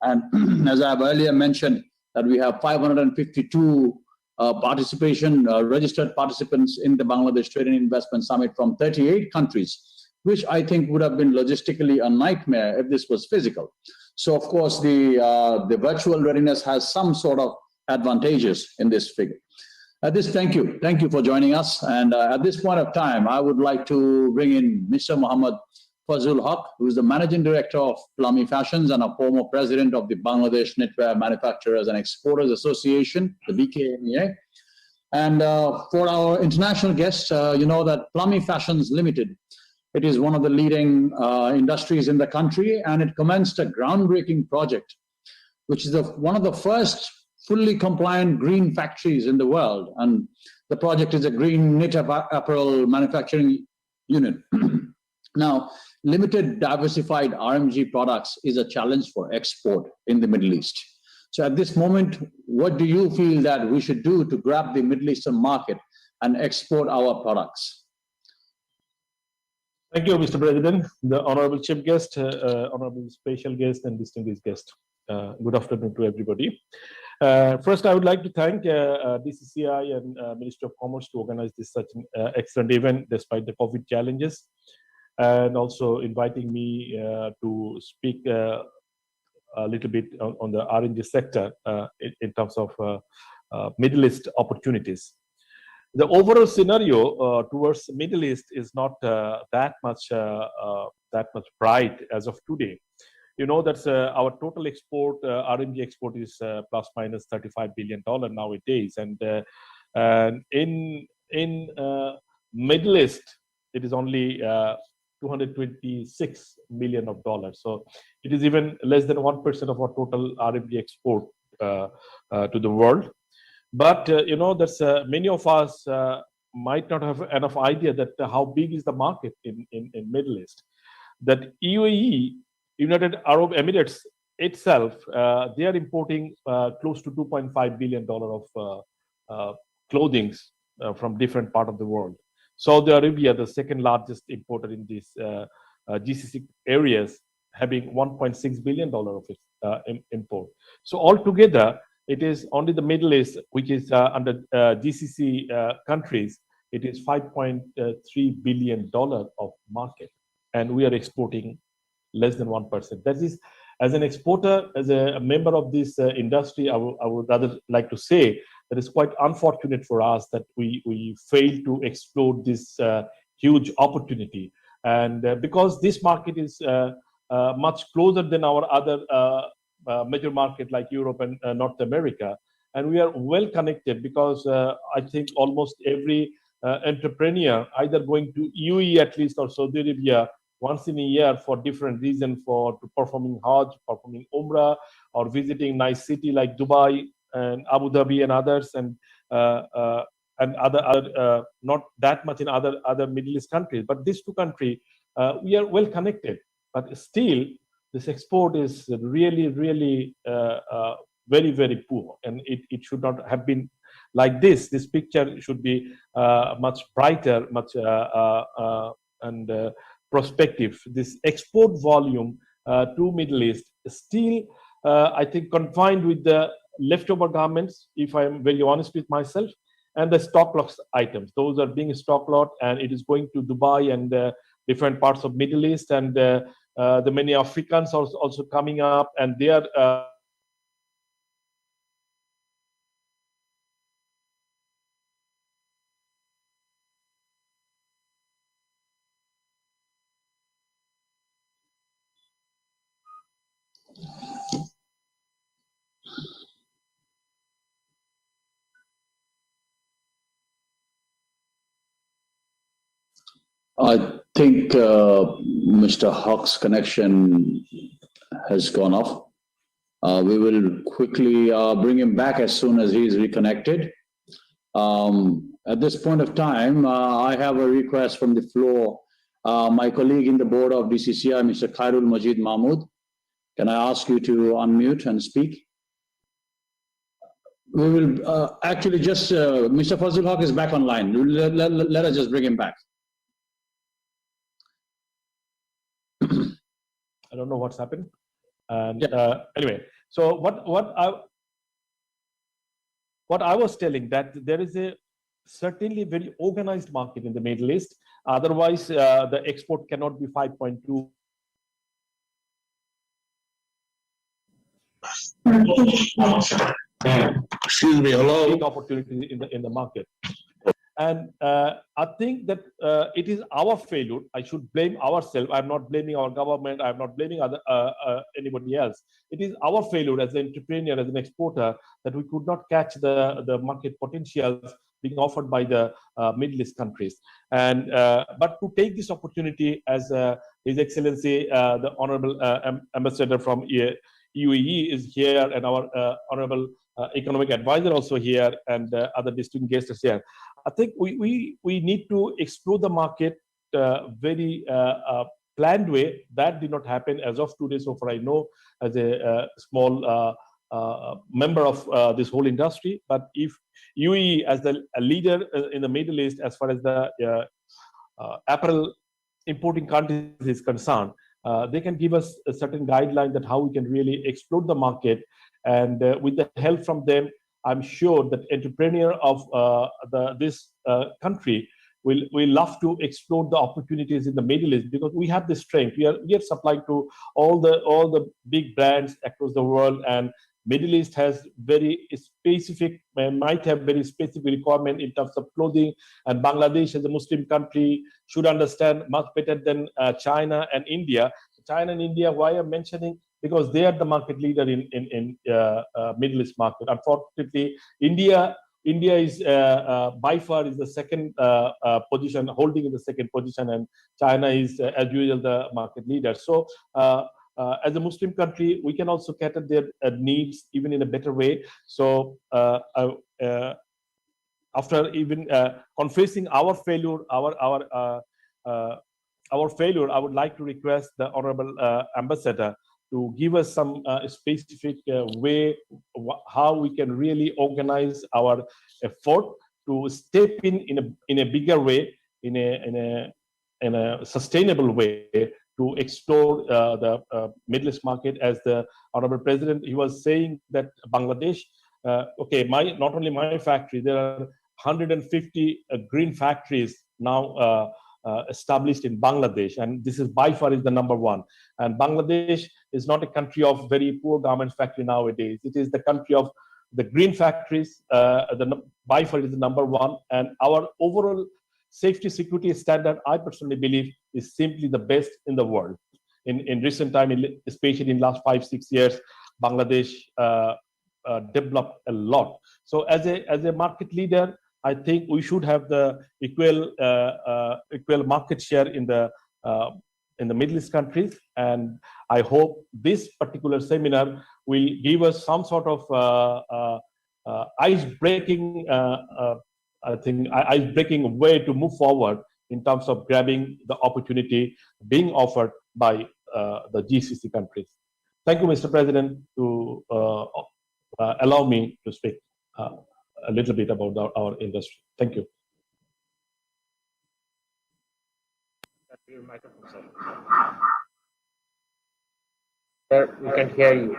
Speaker 3: And as I've earlier mentioned, that we have 552 registered participants in the Bangladesh Trade and Investment Summit from 38 countries, which I think would have been logistically a nightmare if this was physical. So of course, the virtual readiness has some sort of advantages in this figure. Thank you for joining us. And at this point of time, I would like to bring in Mr. Muhammad Fazul Haq, who is the Managing Director of Plummy Fashions and a former President of the Bangladesh Knitwear Manufacturers and Exporters Association, the BKMEA. And for our international guests, you know that Plummy Fashions Limited, it is one of the leading industries in the country, and it commenced a groundbreaking project, which is one of the first fully compliant green factories in the world. And the project is a green knit apparel manufacturing unit. Now, limited diversified RMG products is a challenge for export in the Middle East. So at this moment, what do you feel that we should do to grab the Middle Eastern market and export our products?
Speaker 7: Thank you, Mr. President, the honorable chief guest, honorable special guest, and distinguished guest. Good afternoon to everybody. First, I would like to thank DCCI and Ministry of Commerce to organize this such an excellent event despite the COVID challenges, and also inviting me to speak a little bit on the RNG sector in terms of Middle East opportunities. The overall scenario towards Middle East is not that much bright as of today. You know that our total export, RMG export, is plus minus $35 billion nowadays, and in Middle East it is only $226 million. So it is even less than 1% of our total RMG export to the world. But you know that many of us might not have enough idea that how big is the market in Middle East. That UAE, United Arab Emirates itself, they are importing close to $2.5 billion of clothing from different part of the world. Saudi Arabia, the second largest importer in these GCC areas, having $1.6 billion of import. So altogether, it is only the Middle East, which is under GCC countries, it is $5.3 billion of market, and we are exporting less than 1%. That is, as an exporter, as a member of this industry, I would rather like to say that is quite unfortunate for us that we failed to explore this huge opportunity. And because this market is much closer than our other major market like Europe and North America, and we are well connected because I think almost every entrepreneur either going to UAE at least or Saudi Arabia once in a year for different reasons, for performing Hajj, performing Umrah, or visiting nice city like Dubai and Abu Dhabi and others, and other not that much in other Middle East countries, but these two countries we are well connected. But still, this export is really very poor, and it should not have been like this. This picture should be much brighter, much and prospective. This export volume to Middle East is still, I think, confined with the leftover garments, if I'm very honest with myself, and the stock loss items. Those are being stock lot, and it is going to Dubai and different parts of Middle East, and the many Africans are also coming up, and they are
Speaker 3: I think Mr. Hawk's connection has gone off. We will quickly bring him back as soon as he is reconnected. At this point of time, I have a request from the floor. My colleague in the board of BCCI, Mr. Khairul Majid Mahmood, can I ask you to unmute and speak? We will actually just, Mr. Fazil Haq is back online. Let us just bring him back.
Speaker 7: I don't know what's happened. And anyway, so what I was telling, that there is a certainly very organized market in the Middle East. Otherwise, the export cannot be 5.2.
Speaker 8: Excuse me, hello.
Speaker 7: Big opportunity in the market. And I think that it is our failure. I should blame ourselves. I'm not blaming our government. I'm not blaming anybody else. It is our failure as an entrepreneur, as an exporter, that we could not catch the market potentials being offered by the Middle East countries. And but to take this opportunity, as His Excellency, the Honorable Ambassador from UAE is here, and our Honorable Economic Advisor also here, and other distinguished guests here. I think we need to explore the market very planned way. That did not happen as of today, so far I know, as a small member of this whole industry. But if UAE, as a leader in the Middle East, as far as the apparel importing countries is concerned, they can give us a certain guideline that how we can really explore the market. And with the help from them, I'm sure that entrepreneur of this country will love to explore the opportunities in the Middle East, because we have the strength. We are supplying to all the big brands across the world, and Middle East has very specific, might have very specific requirement in terms of clothing, and Bangladesh as a Muslim country should understand much better than China and India. China and India, why I'm mentioning? Because they are the market leader in Middle East market. Unfortunately, India is by far is the second position, holding in the second position, and China is as usual the market leader. So as a Muslim country, we can also cater their needs even in a better way. So after even confessing our failure, our failure, I would like to request the Honorable Ambassador to give us some specific way how we can really organize our effort to step in a bigger way, in a sustainable way, to explore the Middle East market. As the Honorable President, he was saying that Bangladesh, okay, not only my factory, there are 150 green factories now established in Bangladesh, and this is by far is the number one. And Bangladesh is not a country of very poor garment factory nowadays. It is the country of the green factories, by far is the number one, and our overall safety security standard, I personally believe, is simply the best in the world. In recent time, especially in last 5-6 years, Bangladesh developed a lot. So as a market leader, I think we should have the equal market share in the Middle East countries, and I hope this particular seminar will give us some sort of ice-breaking way to move forward in terms of grabbing the opportunity being offered by the GCC countries. Thank you, Mr. President, to allow me to speak a little bit about our industry. Thank you.
Speaker 8: Sir, we can hear you.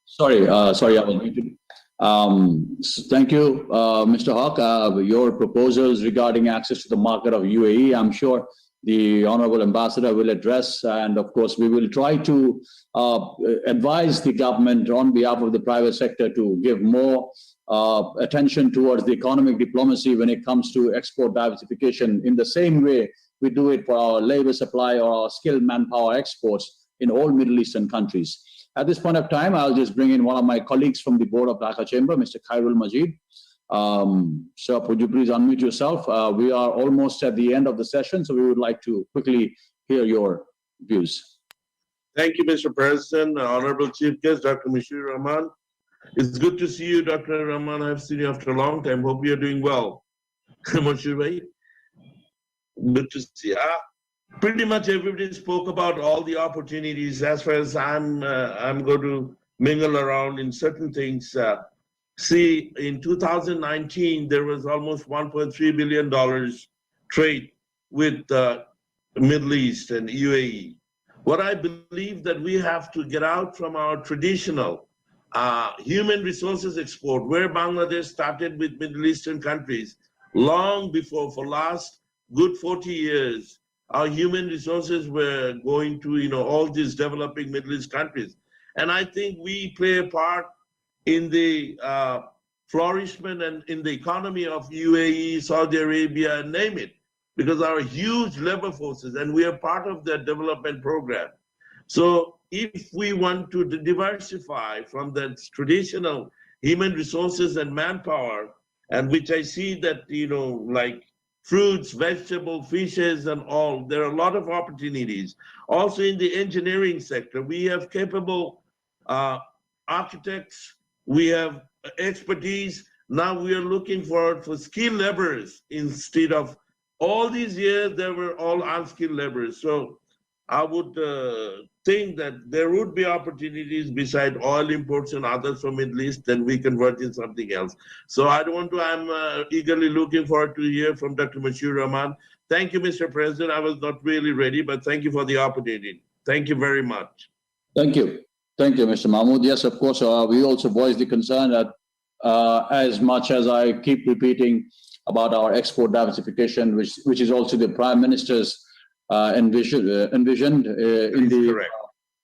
Speaker 3: Sorry, I was muted. So thank you, Mr. Haq. Your proposals regarding access to the market of UAE, I'm sure the Honorable Ambassador will address, and of course we will try to advise the government on behalf of the private sector to give more attention towards the economic diplomacy when it comes to export diversification, in the same way we do it for our labor supply or our skilled manpower exports in all Middle Eastern countries. At this point of time, I'll just bring in one of my colleagues from the board of Dhaka Chamber, Mr. Khairul Majid. Sir, would you please unmute yourself? We are almost at the end of the session, so we would like to quickly hear your views.
Speaker 9: Thank you, Mr. President, Honorable Chief Guest, Dr. Mashur Rahman. It's good to see you, Dr. Rahman. I've seen you after a long time. Hope you're doing well. Mashur bhai, good to see you. Pretty much everybody spoke about all the opportunities. As far as I'm going to mingle around in certain things. See, in 2019, there was almost $1.3 billion trade with the Middle East and UAE. What I believe that we have to get out from our traditional human resources export, where Bangladesh started with Middle Eastern countries, long before, for last good 40 years, our human resources were going to, all these developing Middle East countries. And I think we play a part in the flourishment and in the economy of UAE, Saudi Arabia, name it, because our huge labor forces, and we are part of that development program. So if we want to diversify from the traditional human resources and manpower, and which I see that, like fruits, vegetables, fishes, and all, there are a lot of opportunities. Also in the engineering sector, we have capable architects, we have expertise. Now we are looking for skilled laborers instead of all these years, they were all unskilled laborers. So I would think that there would be opportunities beside oil imports and others from Middle East, then we convert in something else. So I'm eagerly looking forward to hear from Dr. Mashur Rahman. Thank you, Mr. President. I was not really ready, but thank you for the opportunity. Thank you very much.
Speaker 3: Thank you. Thank you, Mr. Mahmood. Yes, of course, we also voice the concern that as much as I keep repeating about our export diversification, which is also the Prime Minister's envisioned in the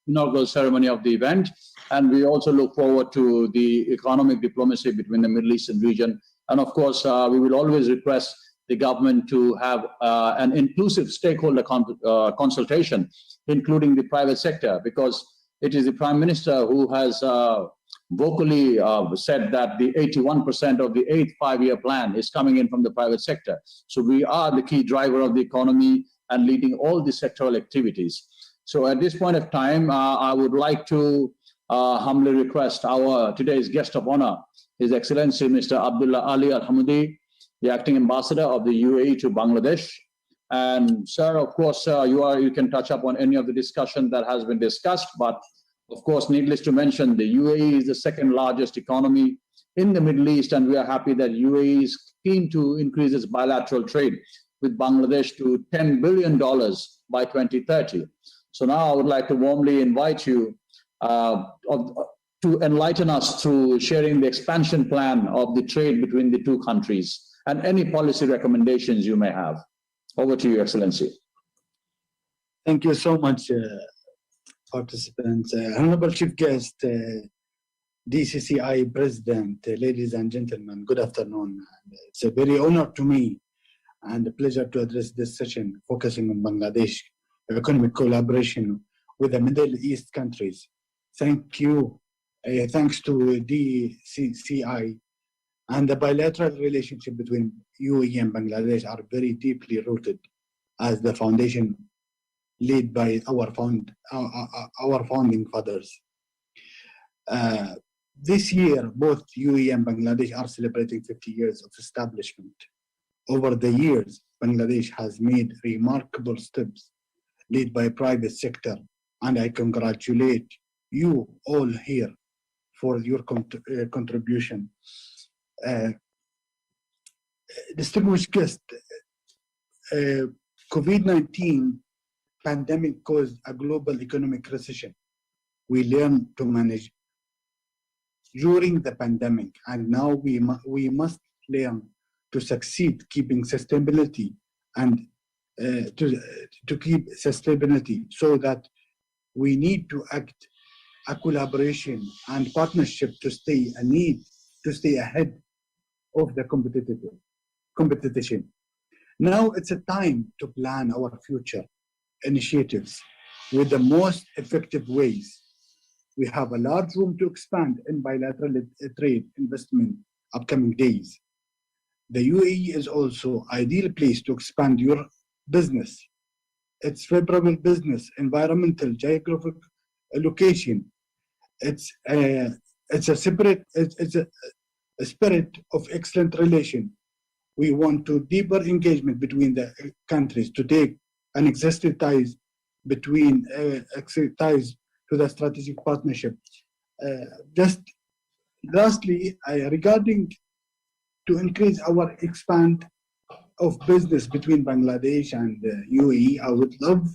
Speaker 3: inaugural ceremony of the event. And we also look forward to the economic diplomacy between the Middle Eastern region. And of course, we will always request the government to have an inclusive stakeholder consultation, including the private sector, because it is the Prime Minister who has vocally said that the 81% of the 8th five-year plan is coming in from the private sector. So we are the key driver of the economy and leading all the sectoral activities. So at this point of time, I would like to humbly request our today's guest of honor, His Excellency Mr. Abdullah Ali Al-Hamudi, the Acting Ambassador of the UAE to Bangladesh. And sir, of course, you can touch up on any of the discussion that has been discussed, but of course, needless to mention, the UAE is the second largest economy in the Middle East, and we are happy that UAE is keen to increase its bilateral trade with Bangladesh to $10 billion by 2030. So now I would like to warmly invite you to enlighten us through sharing the expansion plan of the trade between the two countries and any policy recommendations you may have. Over to you, Excellency.
Speaker 2: Thank you so much, participants. Honorable Chief Guest, DCCI President, ladies and gentlemen, good afternoon. It's a very honor to me and a pleasure to address this session focusing on Bangladesh economic collaboration with the Middle East countries. Thank you. Thanks to DCCI and the bilateral relationship between UAE and Bangladesh are very deeply rooted as the foundation led by our founding fathers. This year, both UAE and Bangladesh are celebrating 50 years of establishment. Over the years, Bangladesh has made remarkable steps led by private sector, and I congratulate you all here for your contribution. Distinguished guest, COVID-19 pandemic caused a global economic recession. We learned to manage during the pandemic, and now we must learn to succeed keeping sustainability and to keep sustainability, so that we need to act a collaboration and partnership to stay ahead of the competition. Now it's a time to plan our future initiatives with the most effective ways. We have a large room to expand in bilateral trade investment upcoming days. The UAE is also an ideal place to expand your business. Its favorable business, environmental, geographic location. It's a spirit of excellent relation. We want to deeper engagement between the countries to take an existing ties to the strategic partnership. Just lastly, regarding to increase our expand of business between Bangladesh and UAE, I would love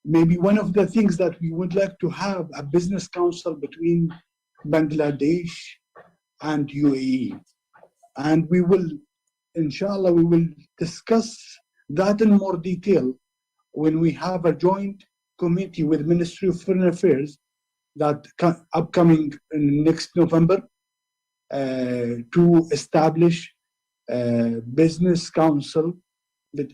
Speaker 2: maybe one of the things that we would like to have a business council between Bangladesh and UAE. And we will, inshallah, we will discuss that in more detail when we have a joint committee with Ministry of Foreign Affairs that upcoming in next November to establish a business council with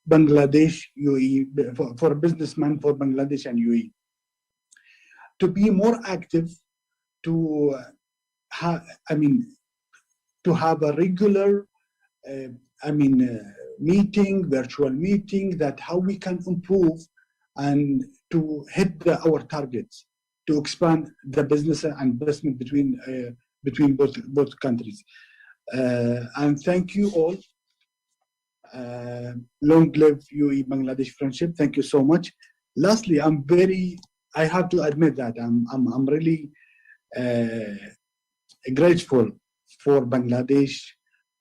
Speaker 2: Bangladesh, UAE, for businessmen for Bangladesh and UAE. To be more active, to have a regular, meeting, virtual meeting, that how we can improve and to hit our targets, to expand the business and investment between both countries. And thank you all. Long live UAE Bangladesh friendship. Thank you so much. Lastly, I have to admit that I'm really grateful for Bangladesh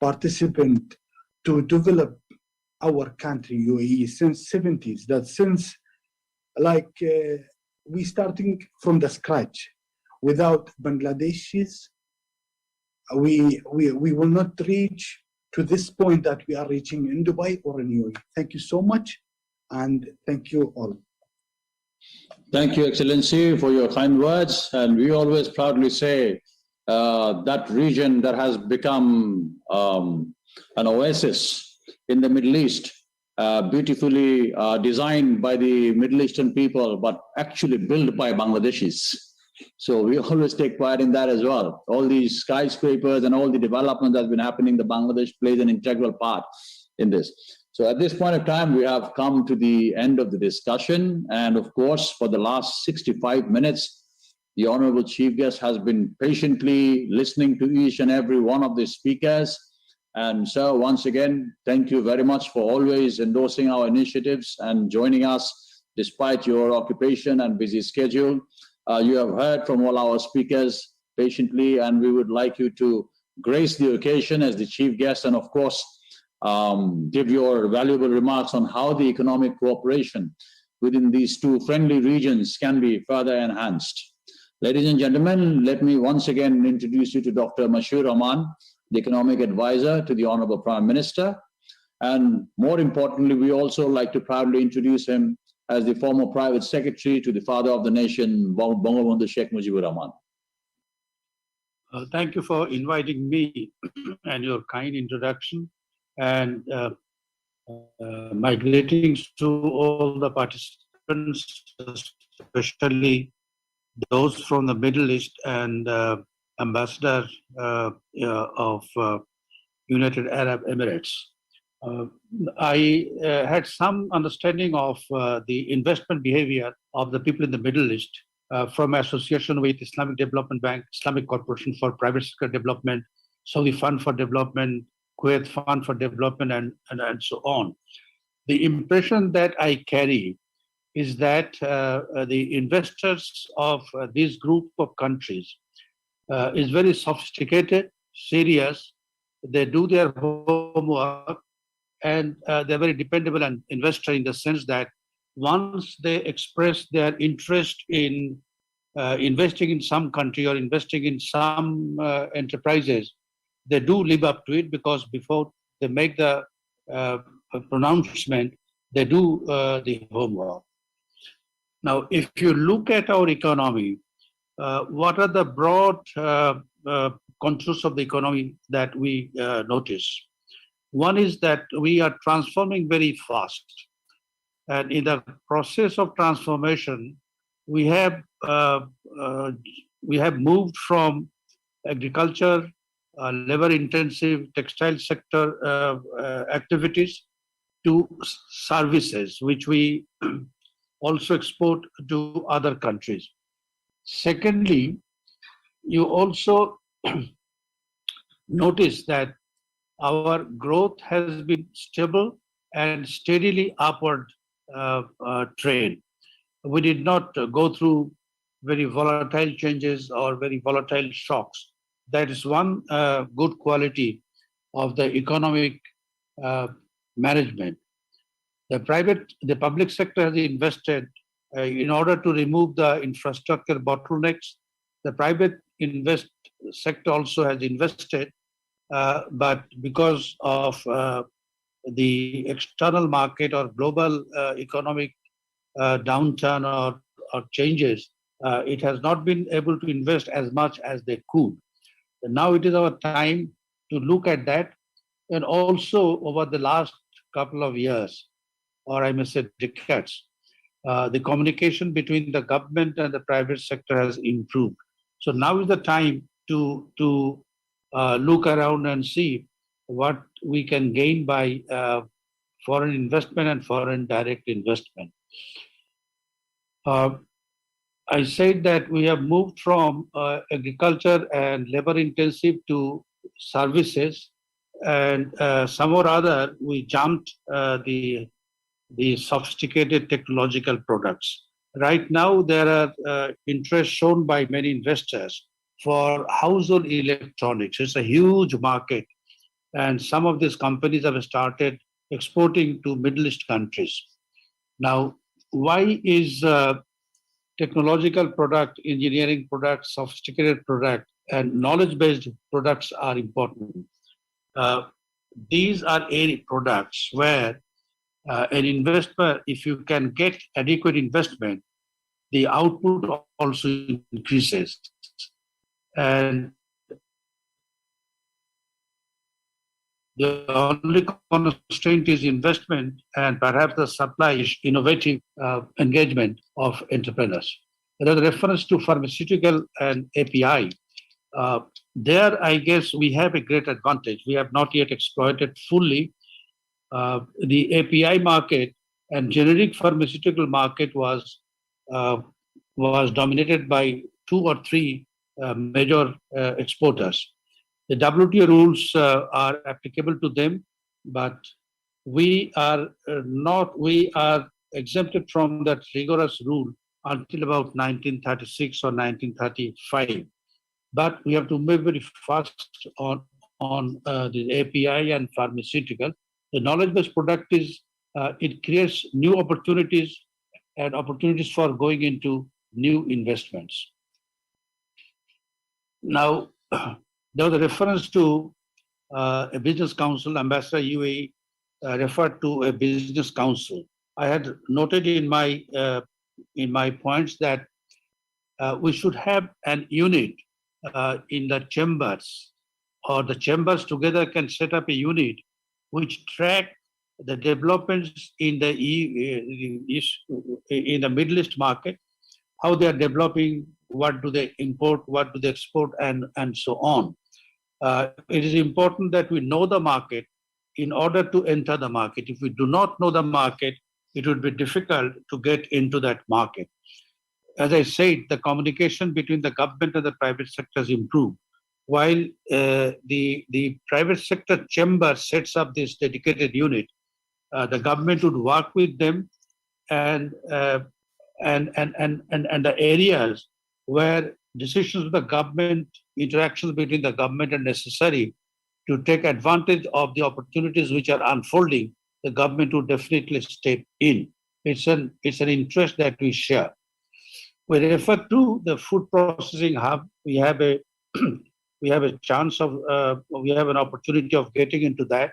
Speaker 2: participant to develop our country UAE since 70s. That since we starting from the scratch. Without Bangladeshis, we will not reach to this point that we are reaching in Dubai or in UAE. Thank you so much, and thank you all.
Speaker 3: Thank you, Excellency, for your kind words. And we always proudly say that region that has become an oasis in the Middle East, beautifully designed by the Middle Eastern people, but actually built by Bangladeshis. So we always take pride in that as well. All these skyscrapers and all the development that's been happening, the Bangladesh plays an integral part in this. So at this point of time, we have come to the end of the discussion. And of course, for the last 65 minutes, the Honorable Chief Guest has been patiently listening to each and every one of the speakers. And so once again, thank you very much for always endorsing our initiatives and joining us despite your occupation and busy schedule. You have heard from all our speakers patiently, and we would like you to grace the occasion as the chief guest and, of course, give your valuable remarks on how the economic cooperation within these two friendly regions can be further enhanced. Ladies and gentlemen, let me once again introduce you to Dr. Mashoor Rahman, the Economic Advisor to the Honorable Prime Minister. And more importantly, we also like to proudly introduce him as the former private secretary to the father of the nation, Bangabandhu Sheikh Mujibur Rahman.
Speaker 10: Thank you for inviting me and your kind introduction, and my greetings to all the participants, especially those from the Middle East and Ambassador of United Arab Emirates. I had some understanding of the investment behavior of the people in the Middle East from association with Islamic Development Bank, Islamic Corporation for Private Sector Development, Saudi Fund for Development, Kuwait Fund for Development, and so on. The impression that I carry is that the investors of this group of countries is very sophisticated, serious. They do their homework, and they're very dependable and investor in the sense that once they express their interest in investing in some country or investing in some enterprises, they do live up to it, because before they make the pronouncement, they do the homework. Now, if you look at our economy, what are the broad contours of the economy that we notice? One is that we are transforming very fast. And in the process of transformation, we have moved from agriculture, labor-intensive textile sector activities to services, which we also export to other countries. Secondly, you also notice that our growth has been stable and steadily upward trend. We did not go through very volatile changes or very volatile shocks. That is one good quality of the economic management. The public sector has invested in order to remove the infrastructure bottlenecks. The private sector also has invested, but because of the external market or global economic downturn or changes, it has not been able to invest as much as they could. And now it is our time to look at that. And also over the last couple of years, or I may say decades, the communication between the government and the private sector has improved. So now is the time to look around and see what we can gain by foreign investment and foreign direct investment. I said that we have moved from agriculture and labor intensive to services, and some or other we jumped the sophisticated technological products. Right now, there are interest shown by many investors for household electronics. It's a huge market, and some of these companies have started exporting to Middle East countries. Now, why is technological product, engineering products, sophisticated product, and knowledge-based products are important? These are products where an investor, if you can get adequate investment, the output also increases. And the only constraint is investment, and perhaps the supply is innovative engagement of entrepreneurs. There's a reference to pharmaceutical and API. There, I guess we have a great advantage. We have not yet exploited fully. The API market and generic pharmaceutical market was dominated by 2 or 3 major exporters. The WTO rules are applicable to them, but we are exempted from that rigorous rule until about 1936 or 1935. But we have to move very fast on the API and pharmaceutical. The knowledge-based product is, it creates new opportunities and opportunities for going into new investments. Now, there was a reference to a business council. Ambassador UAE referred to a business council. I had noted in my points that we should have an unit in the chambers, or the chambers together can set up a unit which track the developments in the in the Middle East market, how they are developing, what do they import, what do they export, and so on. It is important that we know the market in order to enter the market. If we do not know the market, it would be difficult to get into that market. As I said, the communication between the government and the private sector has improved. While the private sector chamber sets up this dedicated unit, the government would work with them, and the areas where decisions of the government, interactions between the government are necessary to take advantage of the opportunities which are unfolding, the government would definitely step in. It's an interest that we share. We refer to the food processing hub. We have a we have a chance of we have an opportunity of getting into that.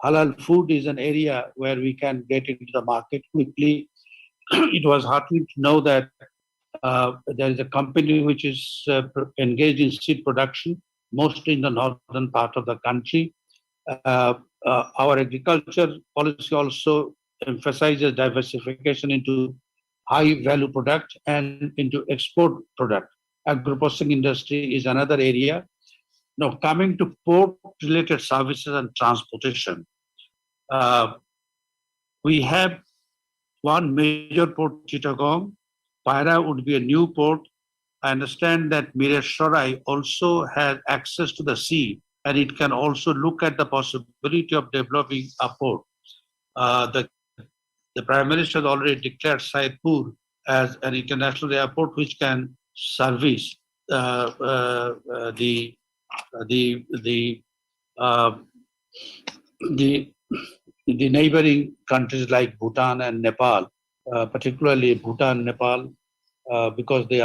Speaker 10: Halal food is an area where we can get into the market quickly. It was heartening to know that there is a company which is engaged in seed production, mostly in the northern part of the country. Our agriculture policy also emphasizes diversification into high value product and into export product. Agro-processing industry is another area. Now, coming to port related services and transportation, we have one major port, Chittagong. Paira would be a new port. I understand that Mireshorai also has access to the sea, and it can also look at the possibility of developing a port. The Prime Minister has already declared Saidpur as an international airport which can service the neighboring countries like Bhutan and Nepal, particularly Bhutan, Nepal, because they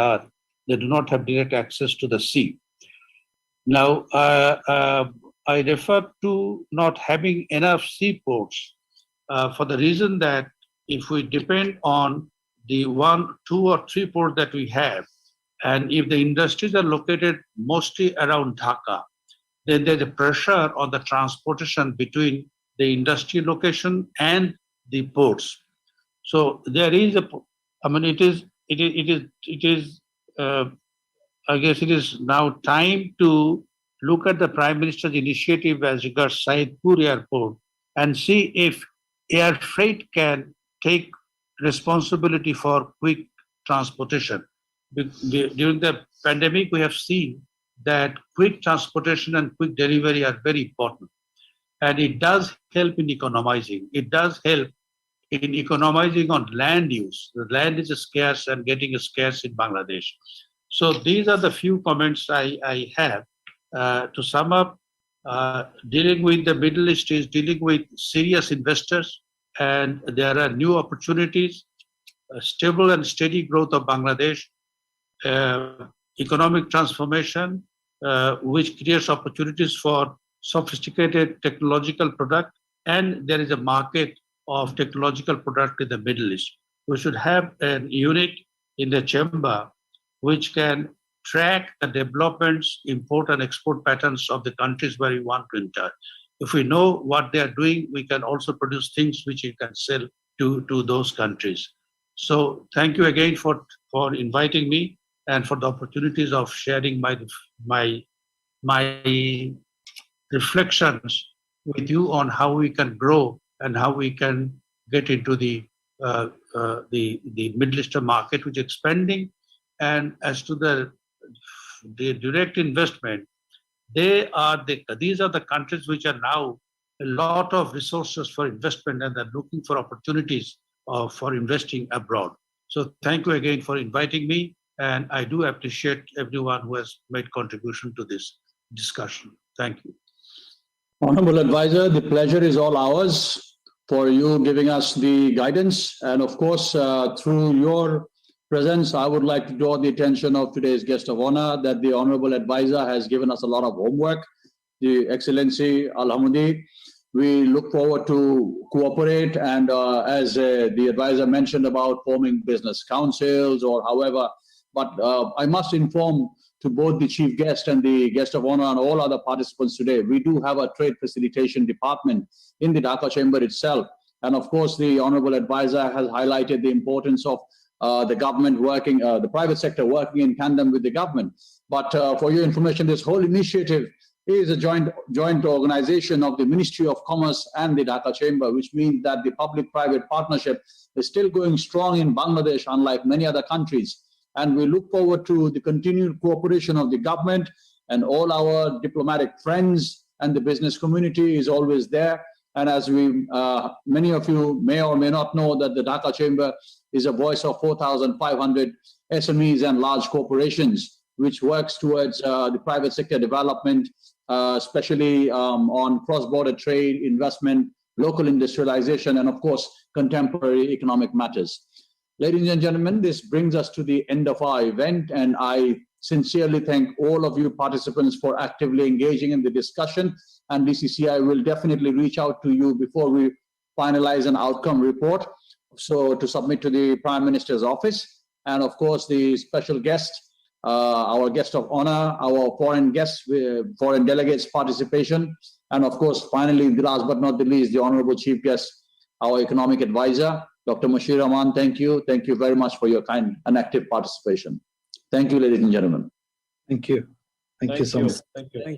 Speaker 10: do not have direct access to the sea. Now, I refer to not having enough seaports for the reason that if we depend on the 1, 2, or 3 ports that we have, and if the industries are located mostly around Dhaka, then there's a pressure on the transportation between the industry location and the ports. So there is I guess it is now time to look at the Prime Minister's initiative as regards Saidpur Airport and see if air freight can take responsibility for quick transportation. During the pandemic, we have seen that quick transportation and quick delivery are very important. And it does help in economizing. It does help in economizing on land use. The land is scarce and getting scarce in Bangladesh. So these are the few comments I have. To sum up, dealing with the Middle East is dealing with serious investors, and there are new opportunities, stable and steady growth of Bangladesh, economic transformation, which creates opportunities for sophisticated technological product, and there is a market of technological product in the Middle East. We should have a unit in the chamber which can track the developments, import and export patterns of the countries where we want to enter. If we know what they are doing, we can also produce things which we can sell to those countries. So thank you again for inviting me and for the opportunities of sharing my reflections with you on how we can grow and how we can get into the Middle Eastern market, which is expanding. And as to the direct investment, these are the countries which are now a lot of resources for investment, and they're looking for opportunities for investing abroad. So thank you again for inviting me, and I do appreciate everyone who has made contribution to this discussion. Thank you.
Speaker 3: Honorable Advisor, the pleasure is all ours for you giving us the guidance. And of course, through your presence, I would like to draw the attention of today's guest of honor that the Honorable Advisor has given us a lot of homework, the Excellency Al-Hamudi. We look forward to cooperate, and as the advisor mentioned about forming business councils or however, but I must inform to both the chief guest and the guest of honor and all other participants today, we do have a trade facilitation department in the Dhaka Chamber itself. And of course, the honorable advisor has highlighted the importance of the government working, the private sector working in tandem with the government. But for your information, this whole initiative is a joint organization of the Ministry of Commerce and the Dhaka Chamber, which means that the public-private partnership is still going strong in Bangladesh, unlike many other countries. And we look forward to the continued cooperation of the government, and all our diplomatic friends and the business community is always there. And as we, many of you may or may not know, that the Dhaka Chamber is a voice of 4,500 SMEs and large corporations, which works towards the private sector development, especially on cross-border trade, investment, local industrialization, and of course, contemporary economic matters. Ladies and gentlemen, this brings us to the end of our event, and I sincerely thank all of you participants for actively engaging in the discussion, and DCCI will definitely reach out to you before we finalize an outcome report, so to submit to the Prime Minister's office, and of course the special guest, our guest of honor, our foreign guests, foreign delegates participation, and of course finally, last but not the least, the honorable chief guest, our economic advisor, Dr. Mashir Rahman. Thank you very much for your kind and active participation. Thank you, ladies and gentlemen.
Speaker 2: Thank you. Thank you so much.
Speaker 7: Thank you.